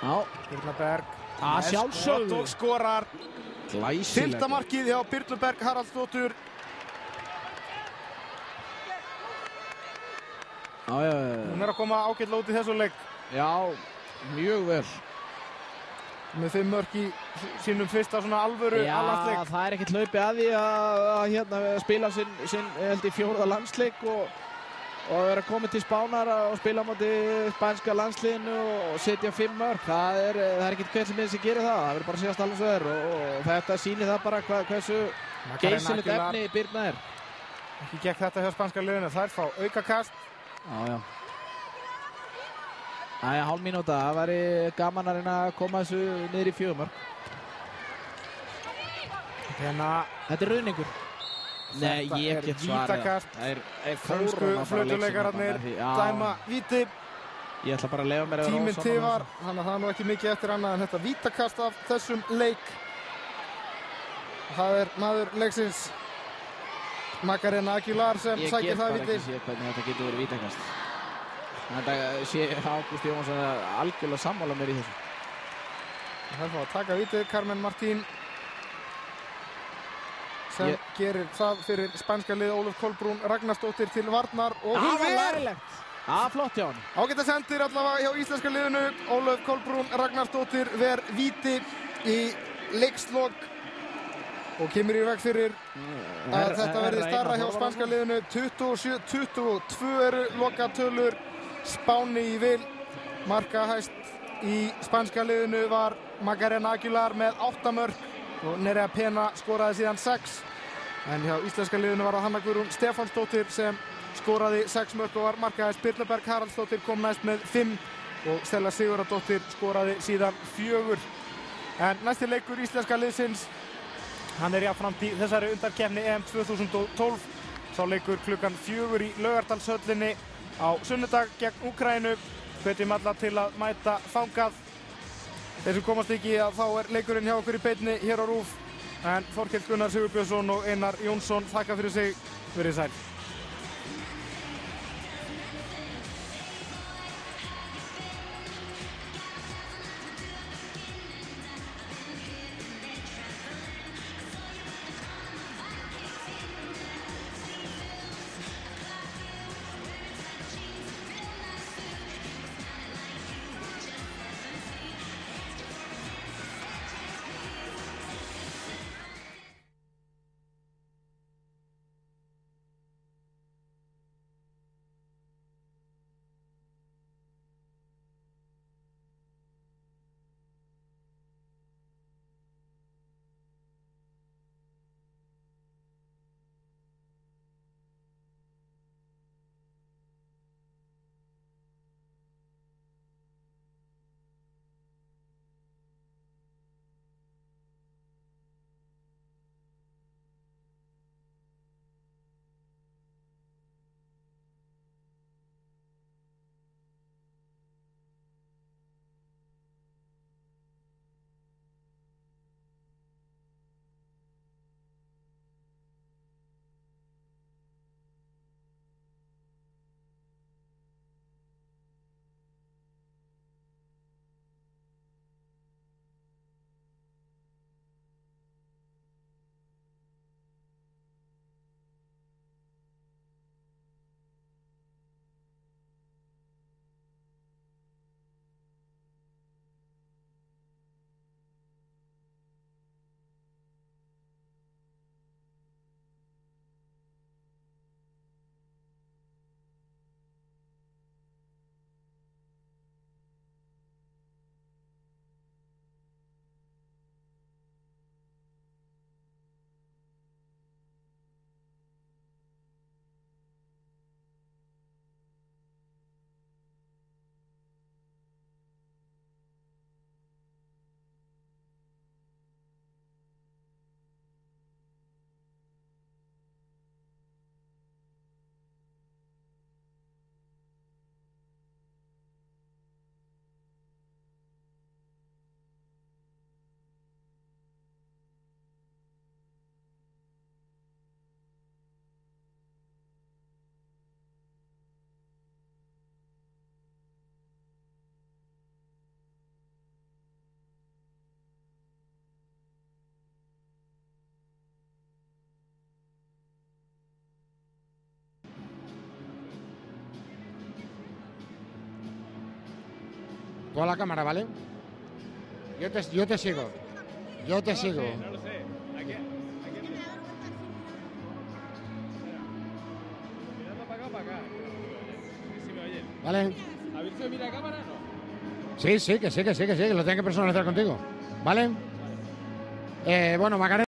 Já.
Birna Berg.
Sjálfsögðu.
Og skorar.
Glæsilega.
5. markið hjá Birnu Berg Haraldsdóttur.
Já.
Hún er að koma ágætlega út í þessu leik.
Já, mjög vel.
Með 5 mörk í sínum fyrsta svona alvöru landsleik.
Já, það er ekkert hlaupið að því að hérna spila sinn held í 4. landsleik og vera komið til Spánar og spila á móti spænska landsliðinu og setja 5 mörk. Það er ekkert hver sem gerir það. Það verður bara að segjast alveg svo er og þetta sýnir það bara hversu geysilegt efni Birna er.
Ekki gekk þetta hjá spænska liðinu. Þær fá aukakast.
Já. Æja, hálf mínúta, það væri gaman að reyna að koma þessu niður í 4 mörk. Þetta er rauningur. Nei, ég get svarið. Það er
frönsku flautuleikararnir dæma víti.
Ég ætla bara að leyfa mér að vera
Tíminn tifar, þannig að það er nú ekki mikið eftir annað en þetta vítakast af þessum leik. Það er maður leiksins Macarena Aguilar sem sækir það víti.
Ég get bara ekki séð hvernig þetta getur verið vítakast. Þetta sé Ágúst Jónsson algjörlega sammála mér í þessu.
Það er að taka vítið, Carmen Martín sem gerir það fyrir spænska lið Ólöf Kolbrún Ragnarsdóttir til varnar og hún ver!
Flott hjá hann.
Ágæta sendir allavega hjá íslenska liðinu. Ólöf Kolbrún Ragnarsdóttir ver víti í leikslok og kemur í veg fyrir að þetta verði starra hjá spænska liðinu. 27-22 eru lokatölur. Spáni í vil. Markahæst í spænska liðinu var Macarena Aguilar með 8 mörk og Nerea Pena skoraði síðan 6. En hjá íslenska liðinu var það Hanna Guðrún Stefánsdóttir sem skoraði 6 mörk og var markahæst. Birna Berg Haraldsdóttir kom næst með 5 og Stella Sigurðardóttir skoraði síðan 4. En næsti leikur íslenska liðsins, hann jafnframt í þessari undankeppni EM 2012. Sá leikur klukkan 4 í Laugardalshöllinni á sunnudag gegn Úkraínu. Hvetjum alla til að mæta þangað. Þeir sem komast ekki þá leikurinn hjá okkur í beinni hér á RÚV. En Þorkell Gunnar Sigurbjörnsson og Einar Jónsson þakka fyrir sig. Verið sæl.
Tú a la cámara, ¿vale? Yo te sigo. Yo te sigo.
No lo sé. ¿A quién? Mirando para acá o para acá. Si me oyen.
¿Vale?
¿A ver si mira a cámara o no?
Sí, que lo tengo que personalizar contigo. ¿Vale? Bueno, Macarena.